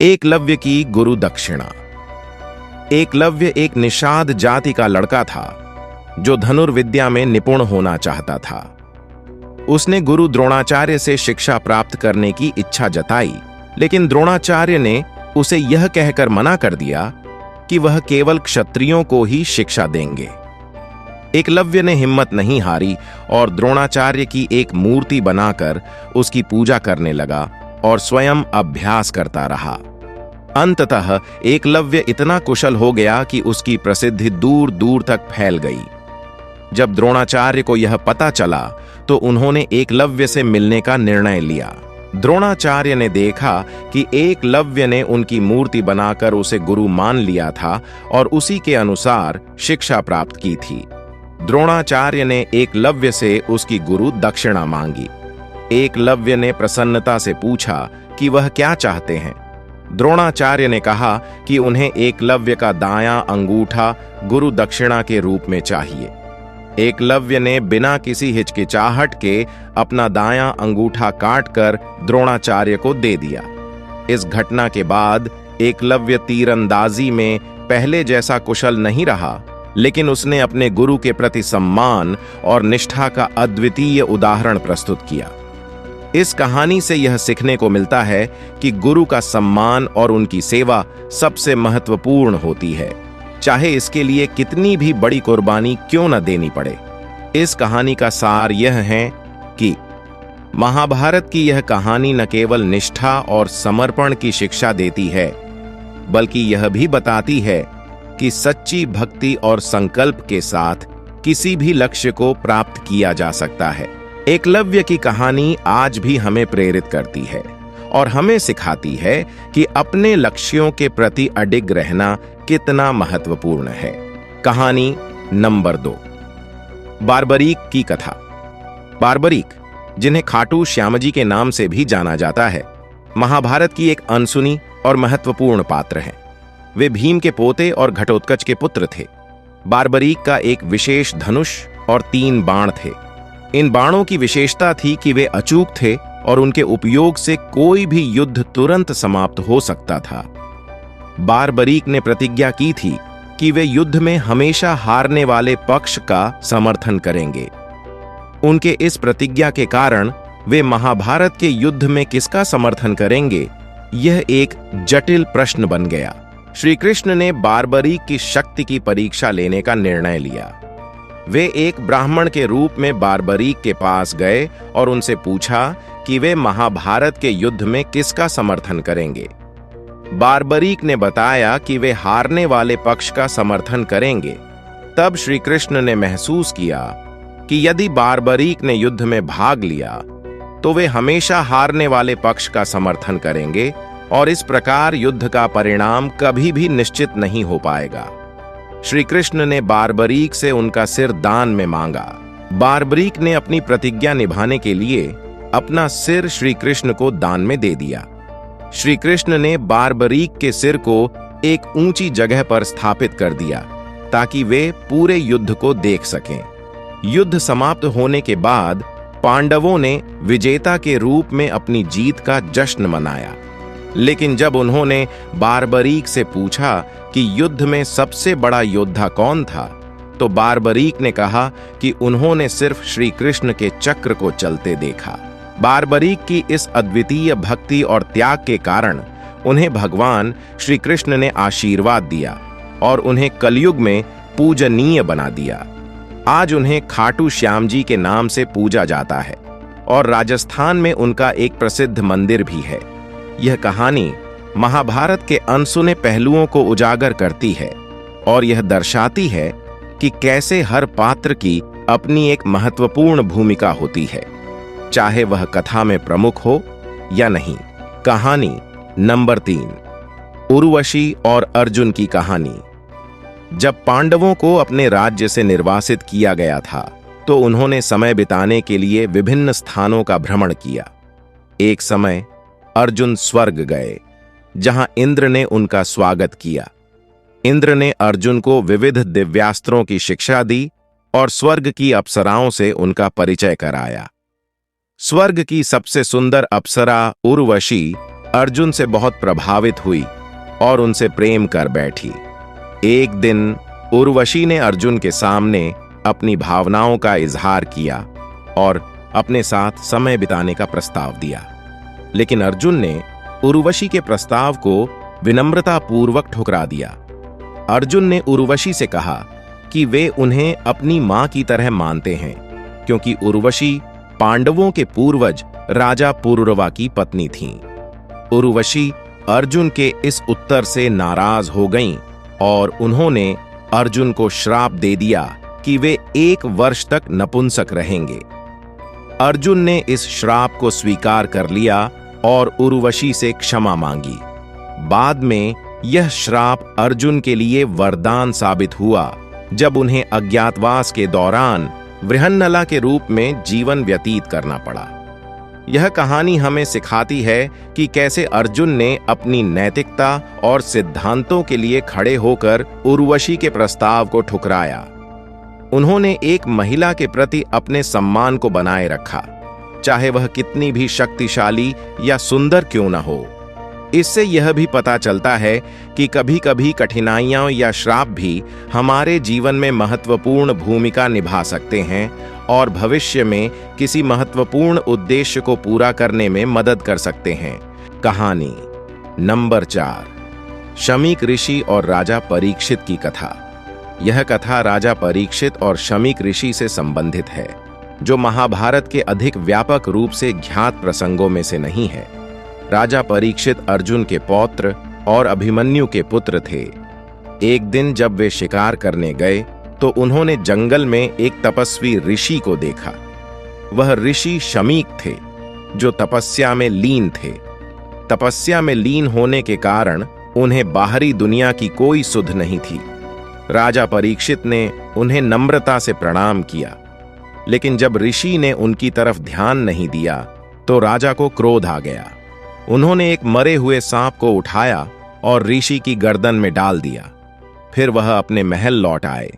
एकलव्य की गुरु दक्षिणा। एकलव्य एक निषाद जाति का लड़का था जो धनुर्विद्या में निपुण होना चाहता था। उसने गुरु द्रोणाचार्य से शिक्षा प्राप्त करने की इच्छा जताई, लेकिन द्रोणाचार्य ने उसे यह कहकर मना कर दिया कि वह केवल क्षत्रियों को ही शिक्षा देंगे। एकलव्य ने हिम्मत नहीं हारी और द्रोणाचार्य की एक मूर्ति बनाकर उसकी पूजा करने लगा और स्वयं अभ्यास करता रहा। अंततः एकलव्य इतना कुशल हो गया कि उसकी प्रसिद्धि दूर दूर तक फैल गई। जब द्रोणाचार्य को यह पता चला तो उन्होंने एकलव्य से मिलने का निर्णय लिया। द्रोणाचार्य ने देखा कि एकलव्य ने उनकी मूर्ति बनाकर उसे गुरु मान लिया था और उसी के अनुसार शिक्षा प्राप्त की थी। द्रोणाचार्य ने एकलव्य से उसकी गुरु दक्षिणा मांगी। एकलव्य ने प्रसन्नता से पूछा कि वह क्या चाहते हैं। द्रोणाचार्य ने कहा कि उन्हें एकलव्य का दायां अंगूठा गुरु दक्षिणा के रूप में चाहिए। एकलव्य ने बिना किसी हिचकिचाहट के अपना दायां अंगूठा काटकर द्रोणाचार्य को दे दिया। इस घटना के बाद एकलव्य तीरंदाजी में पहले जैसा कुशल नहीं रहा, लेकिन उसने अपने गुरु के प्रति सम्मान और निष्ठा का अद्वितीय उदाहरण प्रस्तुत किया। इस कहानी से यह सीखने को मिलता है कि गुरु का सम्मान और उनकी सेवा सबसे महत्वपूर्ण होती है, चाहे इसके लिए कितनी भी बड़ी कुर्बानी क्यों न देनी पड़े। इस कहानी का सार यह है कि महाभारत की यह कहानी न केवल निष्ठा और समर्पण की शिक्षा देती है, बल्कि यह भी बताती है कि सच्ची भक्ति और संकल्प के साथ किसी भी लक्ष्य को प्राप्त किया जा सकता है। एकलव्य की कहानी आज भी हमें प्रेरित करती है और हमें सिखाती है कि अपने लक्ष्यों के प्रति अडिग रहना कितना महत्वपूर्ण है। कहानी नंबर 2, बार्बरीक की कथा। बार्बरीक, जिन्हें खाटू श्यामजी के नाम से भी जाना जाता है, महाभारत की एक अनसुनी और महत्वपूर्ण पात्र हैं। वे भीम के पोते और घटोत्कच के पुत्र थे। बार्बरीक का एक विशेष धनुष और 3 बाण थे। इन बाणों की विशेषता थी कि वे अचूक थे और उनके उपयोग से कोई भी युद्ध तुरंत समाप्त हो सकता था। बार्बरीक ने प्रतिज्ञा की थी कि वे युद्ध में हमेशा हारने वाले पक्ष का समर्थन करेंगे। उनके इस प्रतिज्ञा के कारण वे महाभारत के युद्ध में किसका समर्थन करेंगे, यह एक जटिल प्रश्न बन गया। श्री कृष्ण ने बार्बरीक की शक्ति की परीक्षा लेने का निर्णय लिया। वे एक ब्राह्मण के रूप में बार्बरीक के पास गए और उनसे पूछा कि वे महाभारत के युद्ध में किसका समर्थन करेंगे। बार्बरीक ने बताया कि वे हारने वाले पक्ष का समर्थन करेंगे। तब श्री कृष्ण ने महसूस किया कि यदि बार्बरीक ने युद्ध में भाग लिया तो वे हमेशा हारने वाले पक्ष का समर्थन करेंगे और इस प्रकार युद्ध का परिणाम कभी भी निश्चित नहीं हो पाएगा। श्री कृष्ण ने बार्बरीक से उनका सिर दान में मांगा। बार्बरीक ने अपनी प्रतिज्ञा निभाने के लिए अपना सिर श्री कृष्ण को दान में दे दिया। श्री कृष्ण ने बार्बरीक के सिर को एक ऊंची जगह पर स्थापित कर दिया ताकि वे पूरे युद्ध को देख सकें। युद्ध समाप्त होने के बाद पांडवों ने विजेता के रूप में अपनी जीत का जश्न मनाया, लेकिन जब उन्होंने बार्बरीक से पूछा कि युद्ध में सबसे बड़ा योद्धा कौन था, तो बार्बरीक ने कहा कि उन्होंने सिर्फ श्री कृष्ण के चक्र को चलते देखा। बार्बरीक की इस अद्वितीय भक्ति और त्याग के कारण उन्हें भगवान श्री कृष्ण ने आशीर्वाद दिया और उन्हें कलयुग में पूजनीय बना दिया। आज उन्हें खाटू श्याम जी के नाम से पूजा जाता है और राजस्थान में उनका एक प्रसिद्ध मंदिर भी है। यह कहानी महाभारत के अनसुने पहलुओं को उजागर करती है और यह दर्शाती है कि कैसे हर पात्र की अपनी एक महत्वपूर्ण भूमिका होती है, चाहे वह कथा में प्रमुख हो या नहीं। कहानी नंबर 3, उर्वशी और अर्जुन की कहानी। जब पांडवों को अपने राज्य से निर्वासित किया गया था तो उन्होंने समय बिताने के लिए विभिन्न स्थानों का भ्रमण किया। एक समय अर्जुन स्वर्ग गए, जहां इंद्र ने उनका स्वागत किया। इंद्र ने अर्जुन को विविध दिव्यास्त्रों की शिक्षा दी और स्वर्ग की अप्सराओं से उनका परिचय कराया। स्वर्ग की सबसे सुंदर अप्सरा उर्वशी अर्जुन से बहुत प्रभावित हुई और उनसे प्रेम कर बैठी। एक दिन उर्वशी ने अर्जुन के सामने अपनी भावनाओं का इजहार किया और अपने साथ समय बिताने का प्रस्ताव दिया, लेकिन अर्जुन ने उर्वशी के प्रस्ताव को विनम्रतापूर्वक ठुकरा दिया। अर्जुन ने उर्वशी से कहा कि वे उन्हें अपनी मां की तरह मानते हैं, क्योंकि उर्वशी पांडवों के पूर्वज राजा पुरुरवा की पत्नी थीं। उर्वशी अर्जुन के इस उत्तर से नाराज हो गईं और उन्होंने अर्जुन को श्राप दे दिया कि वे 1 वर्ष तक नपुंसक रहेंगे। अर्जुन ने इस श्राप को स्वीकार कर लिया और उर्वशी से क्षमा मांगी। बाद में यह श्राप अर्जुन के लिए वरदान साबित हुआ, जब उन्हें अज्ञातवास के दौरान वृहन्नला के रूप में जीवन व्यतीत करना पड़ा। यह कहानी हमें सिखाती है कि कैसे अर्जुन ने अपनी नैतिकता और सिद्धांतों के लिए खड़े होकर उर्वशी के प्रस्ताव को ठुकराया। उन्होंने एक महिला के प्रति अपने सम्मान को बनाए रखा, चाहे वह कितनी भी शक्तिशाली या सुंदर क्यों न हो। इससे यह भी पता चलता है कि कभी-कभी कठिनाइयां या श्राप भी हमारे जीवन में महत्वपूर्ण भूमिका निभा सकते हैं और भविष्य में किसी महत्वपूर्ण उद्देश्य को पूरा करने में मदद कर सकते हैं। कहानी नंबर 4, शमीक ऋषि और राजा परीक्षित की कथा। यह कथा राजा परीक्षित और शमीक ऋषि से संबंधित है, जो महाभारत के अधिक व्यापक रूप से ज्ञात प्रसंगों में से नहीं है। राजा परीक्षित अर्जुन के पौत्र और अभिमन्यु के पुत्र थे। एक दिन जब वे शिकार करने गए तो उन्होंने जंगल में एक तपस्वी ऋषि को देखा। वह ऋषि शमीक थे, जो तपस्या में लीन थे। तपस्या में लीन होने के कारण उन्हें बाहरी दुनिया की कोई सुध नहीं थी। राजा परीक्षित ने उन्हें नम्रता से प्रणाम किया, लेकिन जब ऋषि ने उनकी तरफ ध्यान नहीं दिया तो राजा को क्रोध आ गया। उन्होंने एक मरे हुए सांप को उठाया और ऋषि की गर्दन में डाल दिया। फिर वह अपने महल लौट आए।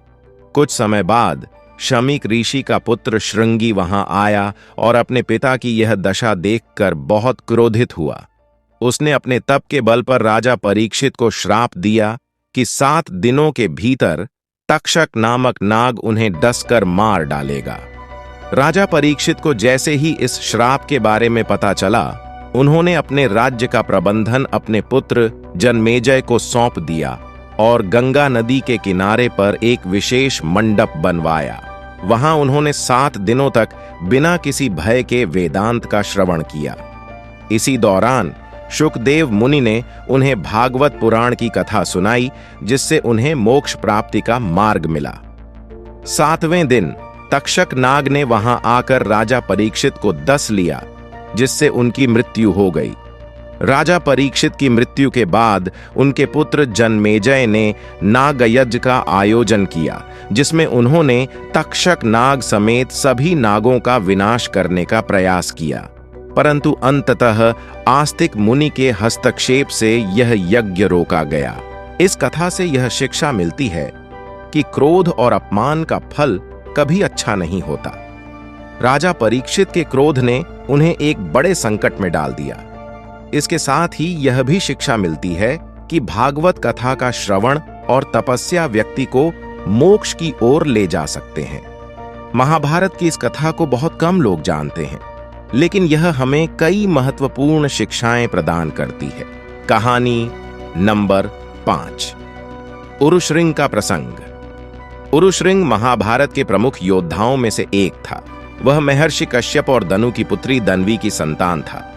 कुछ समय बाद शमीक ऋषि का पुत्र श्रृंगी वहां आया और अपने पिता की यह दशा देखकर बहुत क्रोधित हुआ। उसने अपने तप के बल पर राजा परीक्षित को श्राप दिया कि 7 दिनों के भीतर तक्षक नामक नाग उन्हें डसकर मार डालेगा। राजा परीक्षित को जैसे ही इस श्राप के बारे में पता चला, उन्होंने अपने राज्य का प्रबंधन अपने पुत्र जनमेजय को सौंप दिया और गंगा नदी के किनारे पर एक विशेष मंडप बनवाया। वहां उन्होंने 7 दिनों तक बिना किसी भय के वेदांत का श्रवण किया। इसी दौरान शुकदेव मुनि ने उन्हें भागवत पुराण की कथा सुनाई, जिससे उन्हें मोक्ष प्राप्ति का मार्ग मिला। 7वें दिन तक्षक नाग ने वहां आकर राजा परीक्षित को डस लिया, जिससे उनकी मृत्यु हो गई। राजा परीक्षित की मृत्यु के बाद उनके पुत्र जनमेजय ने नागयज्ञ का आयोजन किया, जिसमें उन्होंने तक्षक नाग समेत सभी नागों का विनाश करने का प्रयास किया, परंतु अंततः आस्तिक मुनि के हस्तक्षेप से यह यज्ञ रोका गया। इस कथा से यह शिक्षा मिलती है कि क्रोध और अपमान का फल कभी अच्छा नहीं होता। राजा परीक्षित के क्रोध ने उन्हें एक बड़े संकट में डाल दिया। इसके साथ ही यह भी शिक्षा मिलती है कि भागवत कथा का श्रवण और तपस्या व्यक्ति को मोक्ष की ओर ले जा सकते हैं। महाभारत की इस कथा को बहुत कम लोग जानते हैं, लेकिन यह हमें कई महत्वपूर्ण शिक्षाएं प्रदान करती है। कहानी नंबर 5, उरुश्रृंग का प्रसंग। उरुश्रृंग महाभारत के प्रमुख योद्धाओं में से एक था। वह महर्षि कश्यप और दनु की पुत्री दन्वी की संतान था।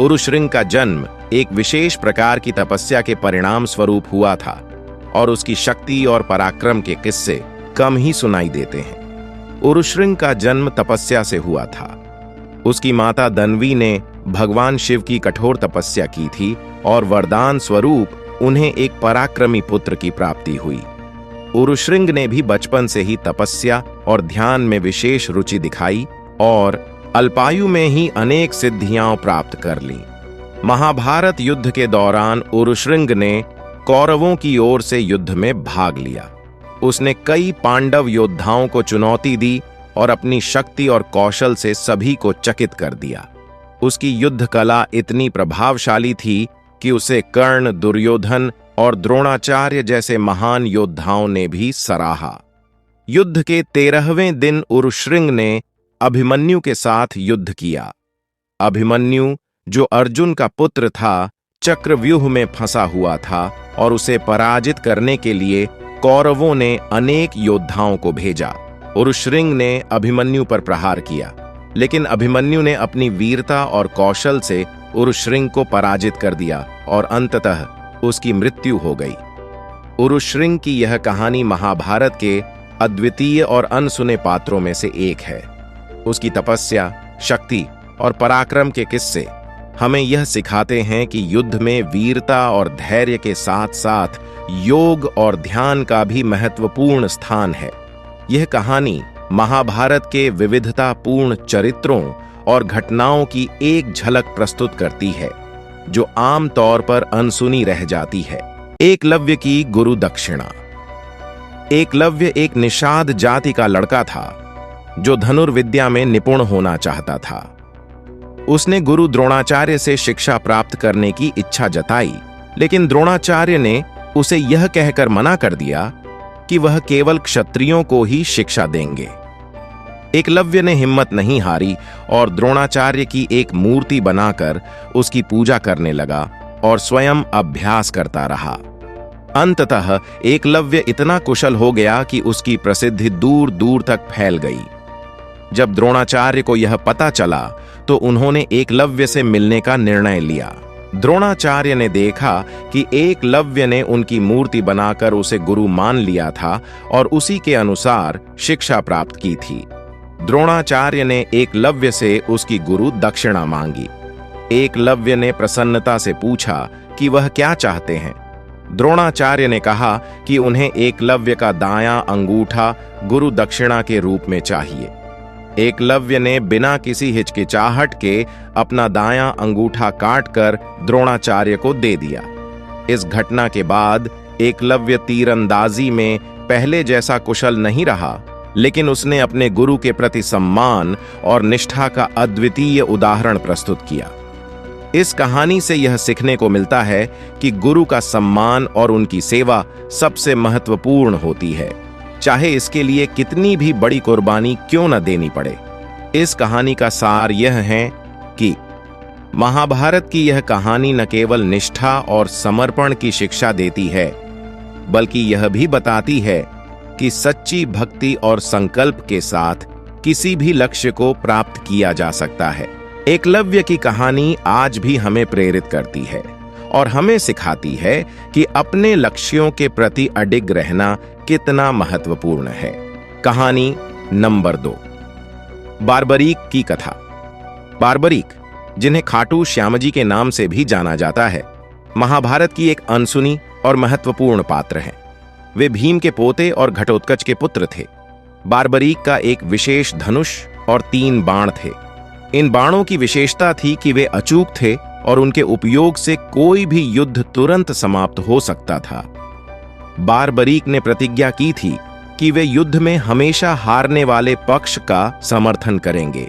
उरुश्रृंग का जन्म एक विशेष प्रकार की तपस्या के परिणाम स्वरूप हुआ था और उसकी शक्ति और पराक्रम के किस्से कम ही सुनाई देते हैं। उरुश्रृंग का जन्म तपस्या से हुआ था। उसकी माता दन्वी ने भगवान शिव की कठोर तपस्या की थी और वरदान स्वरूप उन्हें एक पराक्रमी पुत्र की प्राप्ति हुई। उरुश्रृंग ने भी बचपन से ही तपस्या और ध्यान में विशेष रुचि दिखाई और अल्पायु में ही अनेक सिद्धियां प्राप्त कर लीं। महाभारत युद्ध के दौरान उरुश्रृंग ने कौरवों की ओर से युद्ध में भाग लिया। उसने कई पांडव योद्धाओं को चुनौती दी और अपनी शक्ति और कौशल से सभी को चकित कर दिया। उसकी युद्ध कला इतनी प्रभावशाली थी कि उसे कर्ण, दुर्योधन और द्रोणाचार्य जैसे महान योद्धाओं ने भी सराहा। युद्ध के 13वें दिन उरुश्रृंग ने अभिमन्यु के साथ युद्ध किया। अभिमन्यु, जो अर्जुन का पुत्र था, चक्रव्यूह में फंसा हुआ था और उसे पराजित करने के लिए कौरवों ने अनेक योद्धाओं को भेजा। उरुश्रृंग ने अभिमन्यु पर प्रहार किया, लेकिन अभिमन्यु ने अपनी वीरता और कौशल से उरुश्रृंग को पराजित कर दिया और अंततः उसकी मृत्यु हो गई। उरुश्रृंग की यह कहानी महाभारत के अद्वितीय और अनसुने पात्रों में से एक है। उसकी तपस्या, शक्ति और पराक्रम के किस्से हमें यह सिखाते हैं कि युद्ध में वीरता और धैर्य के साथ साथ योग और ध्यान का भी महत्वपूर्ण स्थान है। यह कहानी महाभारत के विविधतापूर्ण चरित्रों और घटनाओं की एक झलक प्रस्तुत करती है, जो आम तौर पर अनसुनी रह जाती है। एकलव्य की गुरु दक्षिणा। एकलव्य एक निषाद जाति का लड़का था, जो धनुर्विद्या में निपुण होना चाहता था। उसने गुरु द्रोणाचार्य से शिक्षा प्राप्त करने की इच्छा जताई, लेकिन द्रोणाचार्य ने उसे यह कहकर मना कर दिया कि वह केवल क्षत्रियों को ही शिक्षा देंगे। एकलव्य ने हिम्मत नहीं हारी और द्रोणाचार्य की एक मूर्ति बनाकर उसकी पूजा करने लगा और स्वयं अभ्यास करता रहा। अंततः एकलव्य इतना कुशल हो गया कि उसकी प्रसिद्धि दूर दूर तक फैल गई। जब द्रोणाचार्य को यह पता चला तो उन्होंने एकलव्य से मिलने का निर्णय लिया। द्रोणाचार्य ने देखा कि एकलव्य ने उनकी मूर्ति बनाकर उसे गुरु मान लिया था और उसी के अनुसार शिक्षा प्राप्त की थी। द्रोणाचार्य ने एकलव्य से उसकी गुरु दक्षिणा मांगी। एकलव्य ने प्रसन्नता से पूछा कि वह क्या चाहते हैं। द्रोणाचार्य ने कहा कि उन्हें एकलव्य का दायां अंगूठा गुरु दक्षिणा के रूप में चाहिए। एकलव्य ने बिना किसी हिचकिचाहट के अपना दायां अंगूठा काटकर द्रोणाचार्य को दे दिया। इस घटना के बाद एकलव्य तीरंदाजी में पहले जैसा कुशल नहीं रहा, लेकिन उसने अपने गुरु के प्रति सम्मान और निष्ठा का अद्वितीय उदाहरण प्रस्तुत किया। इस कहानी से यह सीखने को मिलता है कि गुरु का सम्मान और उनकी सेवा सबसे महत्वपूर्ण होती है, चाहे इसके लिए कितनी भी बड़ी कुर्बानी क्यों न देनी पड़े। इस कहानी का सार यह है कि महाभारत की यह कहानी न केवल निष्ठा और समर्पण की शिक्षा देती है, बल्कि यह भी बताती है कि सच्ची भक्ति और संकल्प के साथ किसी भी लक्ष्य को प्राप्त किया जा सकता है। एकलव्य की कहानी आज भी हमें प्रेरित करती है और हमें सिखाती है कि अपने लक्ष्यों के प्रति अडिग रहना कितना महत्वपूर्ण है। कहानी नंबर 2, बार्बरीक की कथा। बार्बरीक, जिन्हें खाटू श्यामजी के नाम से भी जाना जाता है, महाभारत की एक अनसुनी और महत्वपूर्ण पात्र हैं। वे भीम के पोते और घटोत्कच के पुत्र थे। बार्बरीक का एक विशेष धनुष और 3 बाण थे। इन बाणों की विशेषता थी कि वे अचूक थे और उनके उपयोग से कोई भी युद्ध तुरंत समाप्त हो सकता था। बार्बरीक ने प्रतिज्ञा की थी कि वे युद्ध में हमेशा हारने वाले पक्ष का समर्थन करेंगे।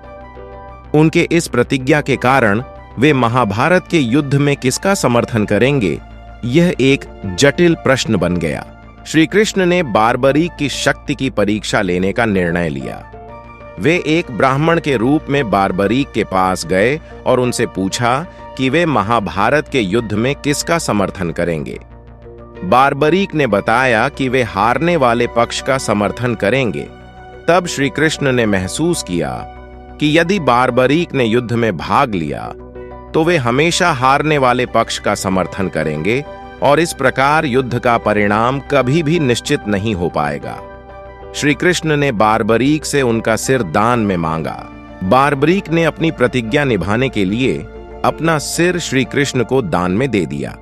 उनके इस प्रतिज्ञा के कारण वे महाभारत के युद्ध में किसका समर्थन करेंगे, यह एक जटिल प्रश्न बन गया। श्री कृष्ण ने बार्बरीक की शक्ति की परीक्षा लेने का निर्णय लिया। वे एक ब्राह्मण के रूप में बार्बरीक के पास गए और उनसे पूछा कि वे महाभारत के युद्ध में किसका समर्थन करेंगे। बार्बरीक ने बताया कि वे हारने वाले पक्ष का समर्थन करेंगे। तब श्री कृष्ण ने महसूस किया कि यदि बार्बरीक ने युद्ध में भाग लिया तो वे हमेशा हारने वाले पक्ष का समर्थन करेंगे और इस प्रकार युद्ध का परिणाम कभी भी निश्चित नहीं हो पाएगा। श्री कृष्ण ने बार्बरीक से उनका सिर दान में मांगा। बार्बरीक ने अपनी प्रतिज्ञा निभाने के लिए अपना सिर श्री कृष्ण को दान में दे दिया।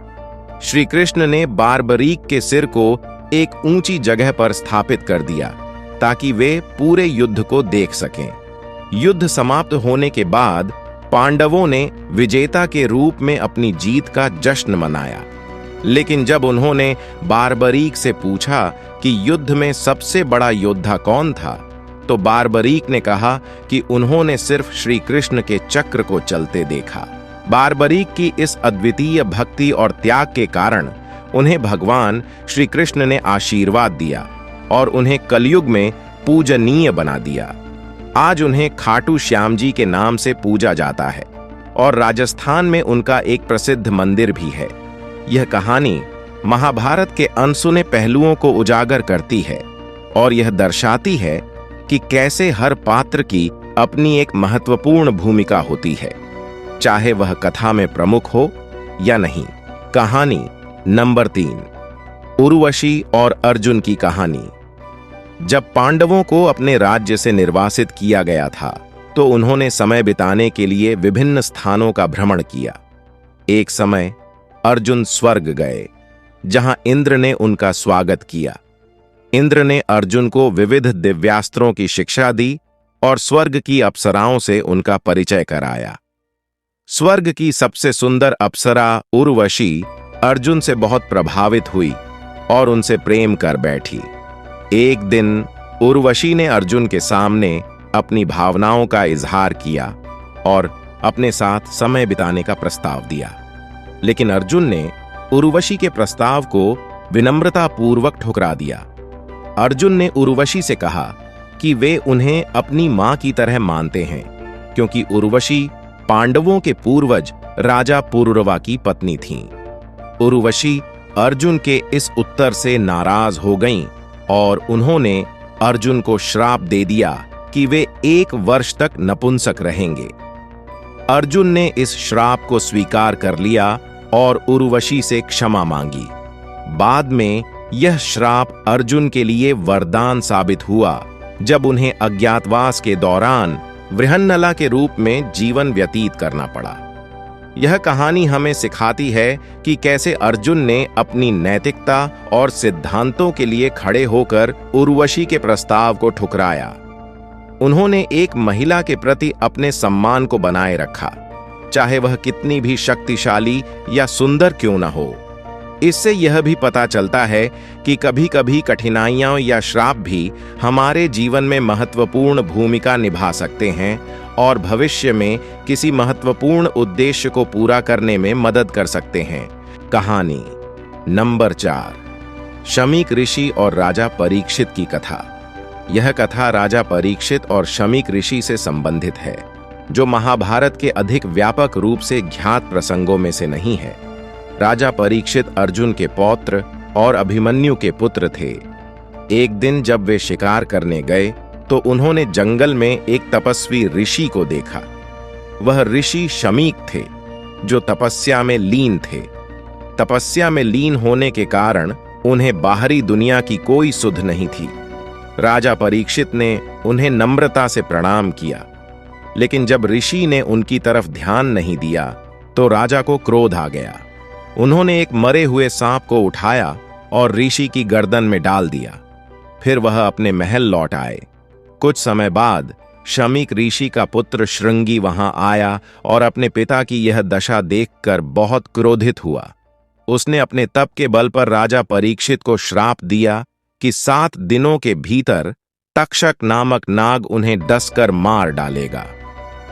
श्री कृष्ण ने बार्बरीक के सिर को एक ऊंची जगह पर स्थापित कर दिया ताकि वे पूरे युद्ध को देख सकें। युद्ध समाप्त होने के बाद पांडवों ने विजेता के रूप में अपनी जीत का जश्न मनाया, लेकिन जब उन्होंने बार्बरीक से पूछा कि युद्ध में सबसे बड़ा योद्धा कौन था, तो बारबरीक ने कहा कि उन्होंने सिर्फ श्री कृष्ण के चक्र को चलते देखा। बारबरीक की इस अद्वितीय भक्ति और त्याग के कारण उन्हें भगवान श्री कृष्ण ने आशीर्वाद दिया और उन्हें कलयुग में पूजनीय बना दिया। आज उन्हें खाटू श्याम जी के नाम से पूजा जाता है और राजस्थान में उनका एक प्रसिद्ध मंदिर भी है। यह कहानी महाभारत के अनसुने पहलुओं को उजागर करती है और यह दर्शाती है कि कैसे हर पात्र की अपनी एक महत्वपूर्ण भूमिका होती है, चाहे वह कथा में प्रमुख हो या नहीं। कहानी नंबर 3, उर्वशी और अर्जुन की कहानी। जब पांडवों को अपने राज्य से निर्वासित किया गया था तो उन्होंने समय बिताने के लिए विभिन्न स्थानों का भ्रमण किया। एक समय अर्जुन स्वर्ग गए, जहां इंद्र ने उनका स्वागत किया। इंद्र ने अर्जुन को विविध दिव्यास्त्रों की शिक्षा दी और स्वर्ग की अप्सराओं से उनका परिचय कराया। स्वर्ग की सबसे सुंदर अप्सरा उर्वशी अर्जुन से बहुत प्रभावित हुई और उनसे प्रेम कर बैठी। एक दिन उर्वशी ने अर्जुन के सामने अपनी भावनाओं का इजहार किया और अपने साथ समय बिताने का प्रस्ताव दिया, लेकिन अर्जुन ने उर्वशी के प्रस्ताव को विनम्रतापूर्वक ठुकरा दिया। अर्जुन ने उर्वशी से कहा कि वे उन्हें अपनी मां की तरह मानते हैं, क्योंकि उर्वशी पांडवों के पूर्वज राजा पुरुरवा की पत्नी थीं। उर्वशी अर्जुन के इस उत्तर से नाराज हो गईं और उन्होंने अर्जुन को श्राप दे दिया कि वे 1 वर्ष तक नपुंसक रहेंगे। अर्जुन ने इस श्राप को स्वीकार कर लिया और उर्वशी से क्षमा मांगी। बाद में यह श्राप अर्जुन के लिए वरदान साबित हुआ जब उन्हें अज्ञातवास के दौरान वृहन्नला के रूप में जीवन व्यतीत करना पड़ा। यह कहानी हमें सिखाती है कि कैसे अर्जुन ने अपनी नैतिकता और सिद्धांतों के लिए खड़े होकर उर्वशी के प्रस्ताव को ठुकराया। उन्होंने एक महिला के प्रति अपने सम्मान को बनाए रखा, चाहे वह कितनी भी शक्तिशाली या सुंदर क्यों न हो। इससे यह भी पता चलता है कि कभी-कभी कठिनाइयां या श्राप भी हमारे जीवन में महत्वपूर्ण भूमिका निभा सकते हैं और भविष्य में किसी महत्वपूर्ण उद्देश्य को पूरा करने में मदद कर सकते हैं। कहानी नंबर 4, शमीक ऋषि और राजा परीक्षित की कथा। यह कथा राजा परीक्षित और शमीक ऋषि से संबंधित है, जो महाभारत के अधिक व्यापक रूप से ज्ञात प्रसंगों में से नहीं है। राजा परीक्षित अर्जुन के पौत्र और अभिमन्यु के पुत्र थे। एक दिन जब वे शिकार करने गए तो उन्होंने जंगल में एक तपस्वी ऋषि को देखा। वह ऋषि शमीक थे, जो तपस्या में लीन थे। तपस्या में लीन होने के कारण उन्हें बाहरी दुनिया की कोई सुध नहीं थी। राजा परीक्षित ने उन्हें नम्रता से प्रणाम किया, लेकिन जब ऋषि ने उनकी तरफ ध्यान नहीं दिया तो राजा को क्रोध आ गया। उन्होंने एक मरे हुए सांप को उठाया और ऋषि की गर्दन में डाल दिया। फिर वह अपने महल लौट आए। कुछ समय बाद शमीक ऋषि का पुत्र श्रृंगी वहां आया और अपने पिता की यह दशा देखकर बहुत क्रोधित हुआ। उसने अपने तप के बल पर राजा परीक्षित को श्राप दिया कि 7 दिनों के भीतर तक्षक नामक नाग उन्हें डसकर मार डालेगा।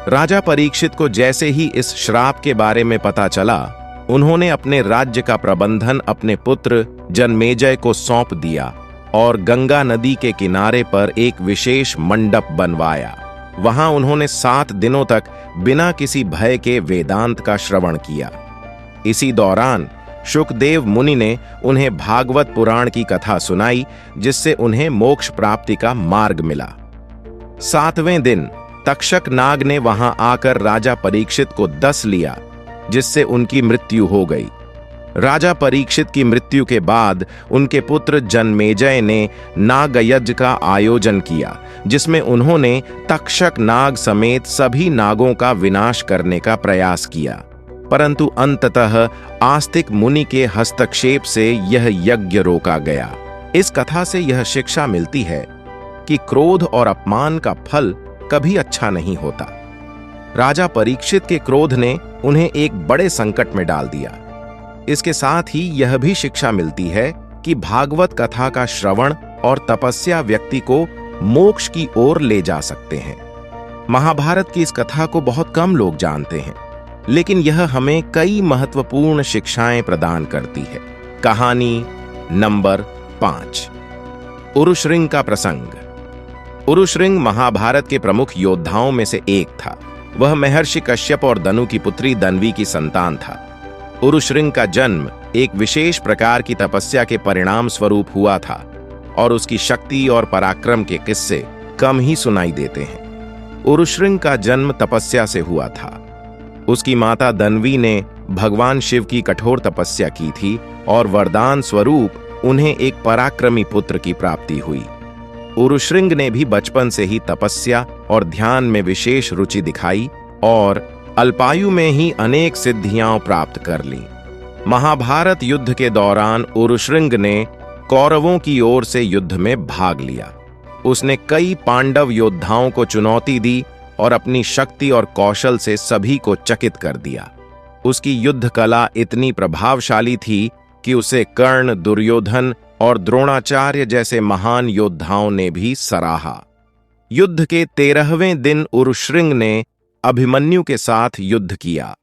राजा परीक्षित को जैसे ही इस श्राप के बारे में पता चला, उन्होंने अपने राज्य का प्रबंधन अपने पुत्र जनमेजय को सौंप दिया और गंगा नदी के किनारे पर एक विशेष मंडप बनवाया। वहां उन्होंने 7 दिनों तक बिना किसी भय के वेदांत का श्रवण किया। इसी दौरान शुकदेव मुनि ने उन्हें भागवत पुराण की कथा सुनाई, जिससे उन्हें मोक्ष प्राप्ति का मार्ग मिला। 7वें दिन तक्षक नाग ने वहां आकर राजा परीक्षित को डस लिया, जिससे उनकी मृत्यु हो गई। राजा परीक्षित की मृत्यु के बाद उनके पुत्र जनमेजय ने नागयज्ञ का आयोजन किया, जिसमें उन्होंने तक्षक नाग समेत सभी नागों का विनाश करने का प्रयास किया, परंतु अंततः आस्तिक मुनि के हस्तक्षेप से यह यज्ञ रोका गया। इस कथा से यह शिक्षा मिलती है कि क्रोध और अपमान का फल कभी अच्छा नहीं होता। राजा परीक्षित के क्रोध ने उन्हें एक बड़े संकट में डाल दिया। इसके साथ ही यह भी शिक्षा मिलती है कि भागवत कथा का श्रवण और तपस्या व्यक्ति को मोक्ष की ओर ले जा सकते हैं। महाभारत की इस कथा को बहुत कम लोग जानते हैं, लेकिन यह हमें कई महत्वपूर्ण शिक्षाएं प्रदान करती है। कहानी नंबर 5, उरुश्रृंग का प्रसंग। उरुश्रृंग महाभारत के प्रमुख योद्धाओं में से एक था। वह महर्षि कश्यप और दनु की पुत्री दन्वी की संतान था। उरुश्रृंग का जन्म एक विशेष प्रकार की तपस्या के परिणाम स्वरूप हुआ था और उसकी शक्ति और पराक्रम के किस्से कम ही सुनाई देते हैं। उरुश्रृंग का जन्म तपस्या से हुआ था। उसकी माता दन्वी ने भगवान शिव की कठोर तपस्या की थी और वरदान स्वरूप उन्हें एक पराक्रमी पुत्र की प्राप्ति हुई। उरुश्रृंग ने भी बचपन से ही तपस्या और ध्यान में विशेष रुचि दिखाई और अल्पायु में ही अनेक सिद्धियां प्राप्त कर लीं। महाभारत युद्ध के दौरान उरुश्रृंग ने कौरवों की ओर से युद्ध में भाग लिया। उसने कई पांडव योद्धाओं को चुनौती दी और अपनी शक्ति और कौशल से सभी को चकित कर दिया। उसकी युद्ध कला इतनी प्रभावशाली थी कि उसे कर्ण, दुर्योधन और द्रोणाचार्य जैसे महान योद्धाओं ने भी सराहा। युद्ध के 13वें दिन उरुश्रृंग ने अभिमन्यु के साथ युद्ध किया।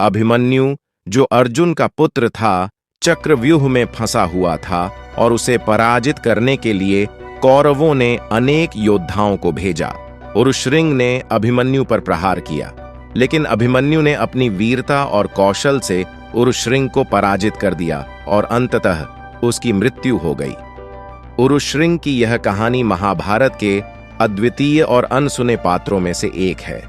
अभिमन्यु, जो अर्जुन का पुत्र था, चक्रव्यूह में फंसा हुआ था और उसे पराजित करने के लिए कौरवों ने अनेक योद्धाओं को भेजा। उरुश्रृंग ने अभिमन्यु पर प्रहार किया, लेकिन अभिमन्यु ने अपनी वीरता और कौशल से उरुश्रृंग को पराजित कर दिया और अंततः उसकी मृत्यु हो गई। उरुश्रृंग की यह कहानी महाभारत के अद्वितीय और अनसुने पात्रों में से एक है।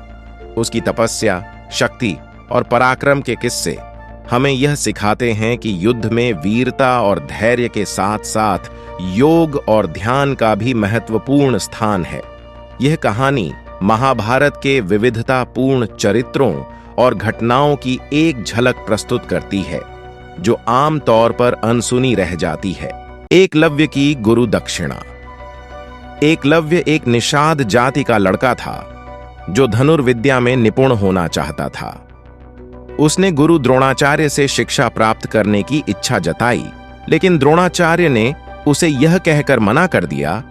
उसकी तपस्या, शक्ति और पराक्रम के किस्से हमें यह सिखाते हैं कि युद्ध में वीरता और धैर्य के साथ साथ योग और ध्यान का भी महत्वपूर्ण स्थान है। यह कहानी महाभारत के विविधतापूर्ण चरित्रों और घटनाओं की एक झलक प्रस्तुत करती है, जो आम तौर पर अनसुनी रह जाती है। एकलव्य की गुरु दक्षिणा। एकलव्य एक निषाद जाति का लड़का था, जो धनुर्विद्या में निपुण होना चाहता था। उसने गुरु द्रोणाचार्य से शिक्षा प्राप्त करने की इच्छा जताई, लेकिन द्रोणाचार्य ने उसे यह कहकर मना कर दिया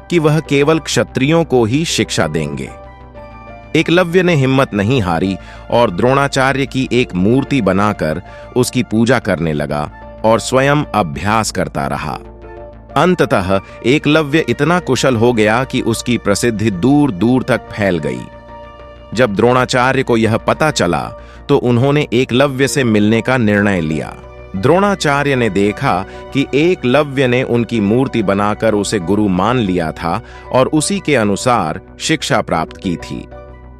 कि वह केवल क्षत्रियों को ही शिक्षा देंगे। एकलव्य ने हिम्मत नहीं हारी और द्रोणाचार्य की एक मूर्ति बनाकर उसकी पूजा करने लगा और स्वयं अभ्यास करता रहा। अंततः एकलव्य इतना कुशल हो गया कि उसकी प्रसिद्धि दूर दूर तक फैल गई। जब द्रोणाचार्य को यह पता चला तो उन्होंने एकलव्य से मिलने का निर्णय लिया। द्रोणाचार्य ने देखा कि एकलव्य ने उनकी मूर्ति बनाकर उसे गुरु मान लिया था और उसी के अनुसार शिक्षा प्राप्त की थी।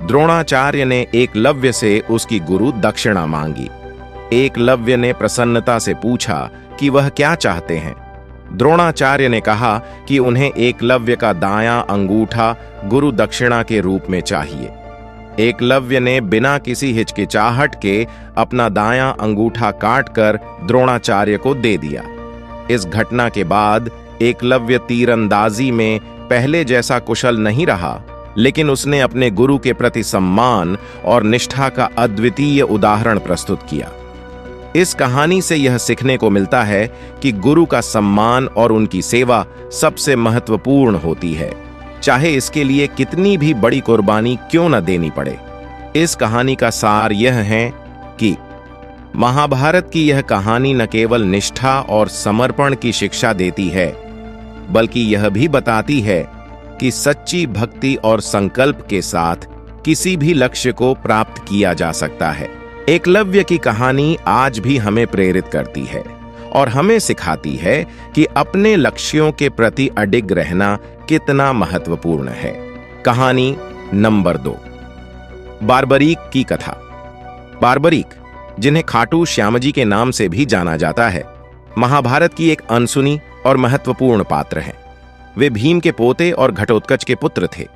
द्रोणाचार्य ने एकलव्य से उसकी गुरु दक्षिणा मांगी। एकलव्य ने प्रसन्नता से पूछा कि वह क्या चाहते हैं। द्रोणाचार्य ने कहा कि उन्हें एकलव्य का दायां अंगूठा गुरु दक्षिणा के रूप में चाहिए। एकलव्य ने बिना किसी हिचकिचाहट के अपना दायां अंगूठा काटकर द्रोणाचार्य को दे दिया। इस घटना के बाद एकलव्य तीरंदाजी में पहले जैसा कुशल नहीं रहा, लेकिन उसने अपने गुरु के प्रति सम्मान और निष्ठा का अद्वितीय उदाहरण प्रस्तुत किया। इस कहानी से यह सीखने को मिलता है कि गुरु का सम्मान और उनकी सेवा सबसे महत्वपूर्ण होती है, चाहे इसके लिए कितनी भी बड़ी कुर्बानी क्यों न देनी पड़े। इस कहानी का सार यह है कि महाभारत की यह कहानी न केवल निष्ठा और समर्पण की शिक्षा देती है, बल्कि यह भी बताती है कि सच्ची भक्ति और संकल्प के साथ किसी भी लक्ष्य को प्राप्त किया जा सकता है। एकलव्य की कहानी आज भी हमें प्रेरित करती है और हमें सिखाती है कि अपने लक्ष्यों के प्रति अडिग रहना कितना महत्वपूर्ण है। कहानी नंबर 2, बार्बरीक की कथा। बार्बरीक, जिन्हें खाटू श्यामजी के नाम से भी जाना जाता है, महाभारत की एक अनसुनी और महत्वपूर्ण पात्र हैं। वे भीम के पोते और घटोत्कच के पुत्र थे।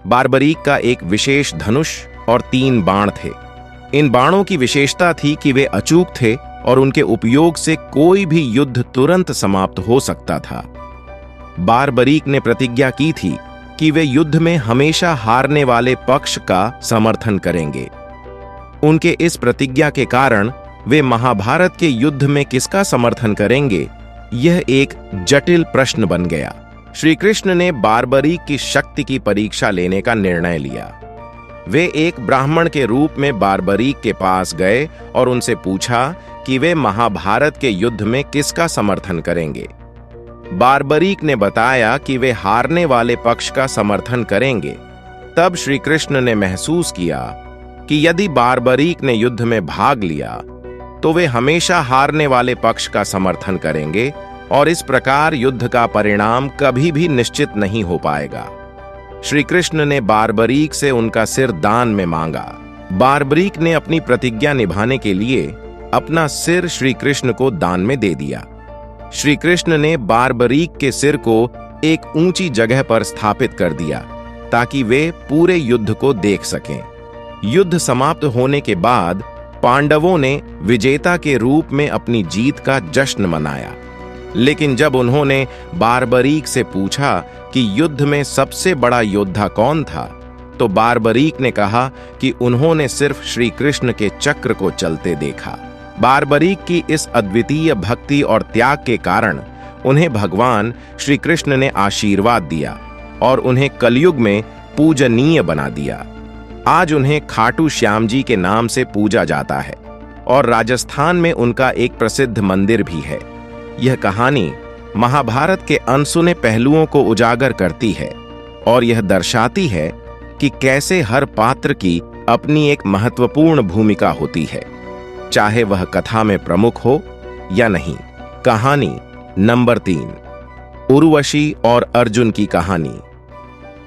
बार्बरीक का एक विशेष धनुष और 3 बाण थे। इन बाणों की विशेषता थी कि वे अचूक थे और उनके उपयोग से कोई भी युद्ध तुरंत समाप्त हो सकता था। बार्बरीक ने प्रतिज्ञा की थी कि वे युद्ध में हमेशा हारने वाले पक्ष का समर्थन करेंगे। उनके इस प्रतिज्ञा के कारण वे महाभारत के युद्ध में किसका समर्थन करेंगे, यह एक जटिल प्रश्न बन गया। श्री कृष्ण ने बारबरीक की शक्ति की परीक्षा लेने का निर्णय लिया। वे एक ब्राह्मण के रूप में बारबरीक के पास गए और उनसे पूछा कि वे महाभारत के युद्ध में किसका समर्थन करेंगे। बारबरीक ने बताया कि वे हारने वाले पक्ष का समर्थन करेंगे। तब श्री कृष्ण ने महसूस किया कि यदि बारबरीक ने युद्ध में भाग लिया तो वे हमेशा हारने वाले पक्ष का समर्थन करेंगे और इस प्रकार युद्ध का परिणाम कभी भी निश्चित नहीं हो पाएगा। श्री कृष्ण ने बारबरीक से उनका सिर दान में मांगा। बारबरीक ने अपनी प्रतिज्ञा निभाने के लिए अपना सिर श्री कृष्ण को दान में दे दिया। श्री कृष्ण ने बारबरीक के सिर को एक ऊंची जगह पर स्थापित कर दिया ताकि वे पूरे युद्ध को देख सकें। युद्ध समाप्त होने के बाद पांडवों ने विजेता के रूप में अपनी जीत का जश्न मनाया। लेकिन जब उन्होंने बारबरीक से पूछा कि युद्ध में सबसे बड़ा योद्धा कौन था, तो बारबरीक ने कहा कि उन्होंने सिर्फ श्री कृष्ण के चक्र को चलते देखा। बारबरीक की इस अद्वितीय भक्ति और त्याग के कारण उन्हें भगवान श्री कृष्ण ने आशीर्वाद दिया और उन्हें कलयुग में पूजनीय बना दिया। आज उन्हें खाटू श्याम जी के नाम से पूजा जाता है और राजस्थान में उनका एक प्रसिद्ध मंदिर भी है। यह कहानी महाभारत के अनसुने पहलुओं को उजागर करती है और यह दर्शाती है कि कैसे हर पात्र की अपनी एक महत्वपूर्ण भूमिका होती है, चाहे वह कथा में प्रमुख हो या नहीं। कहानी नंबर 3, उर्वशी और अर्जुन की कहानी।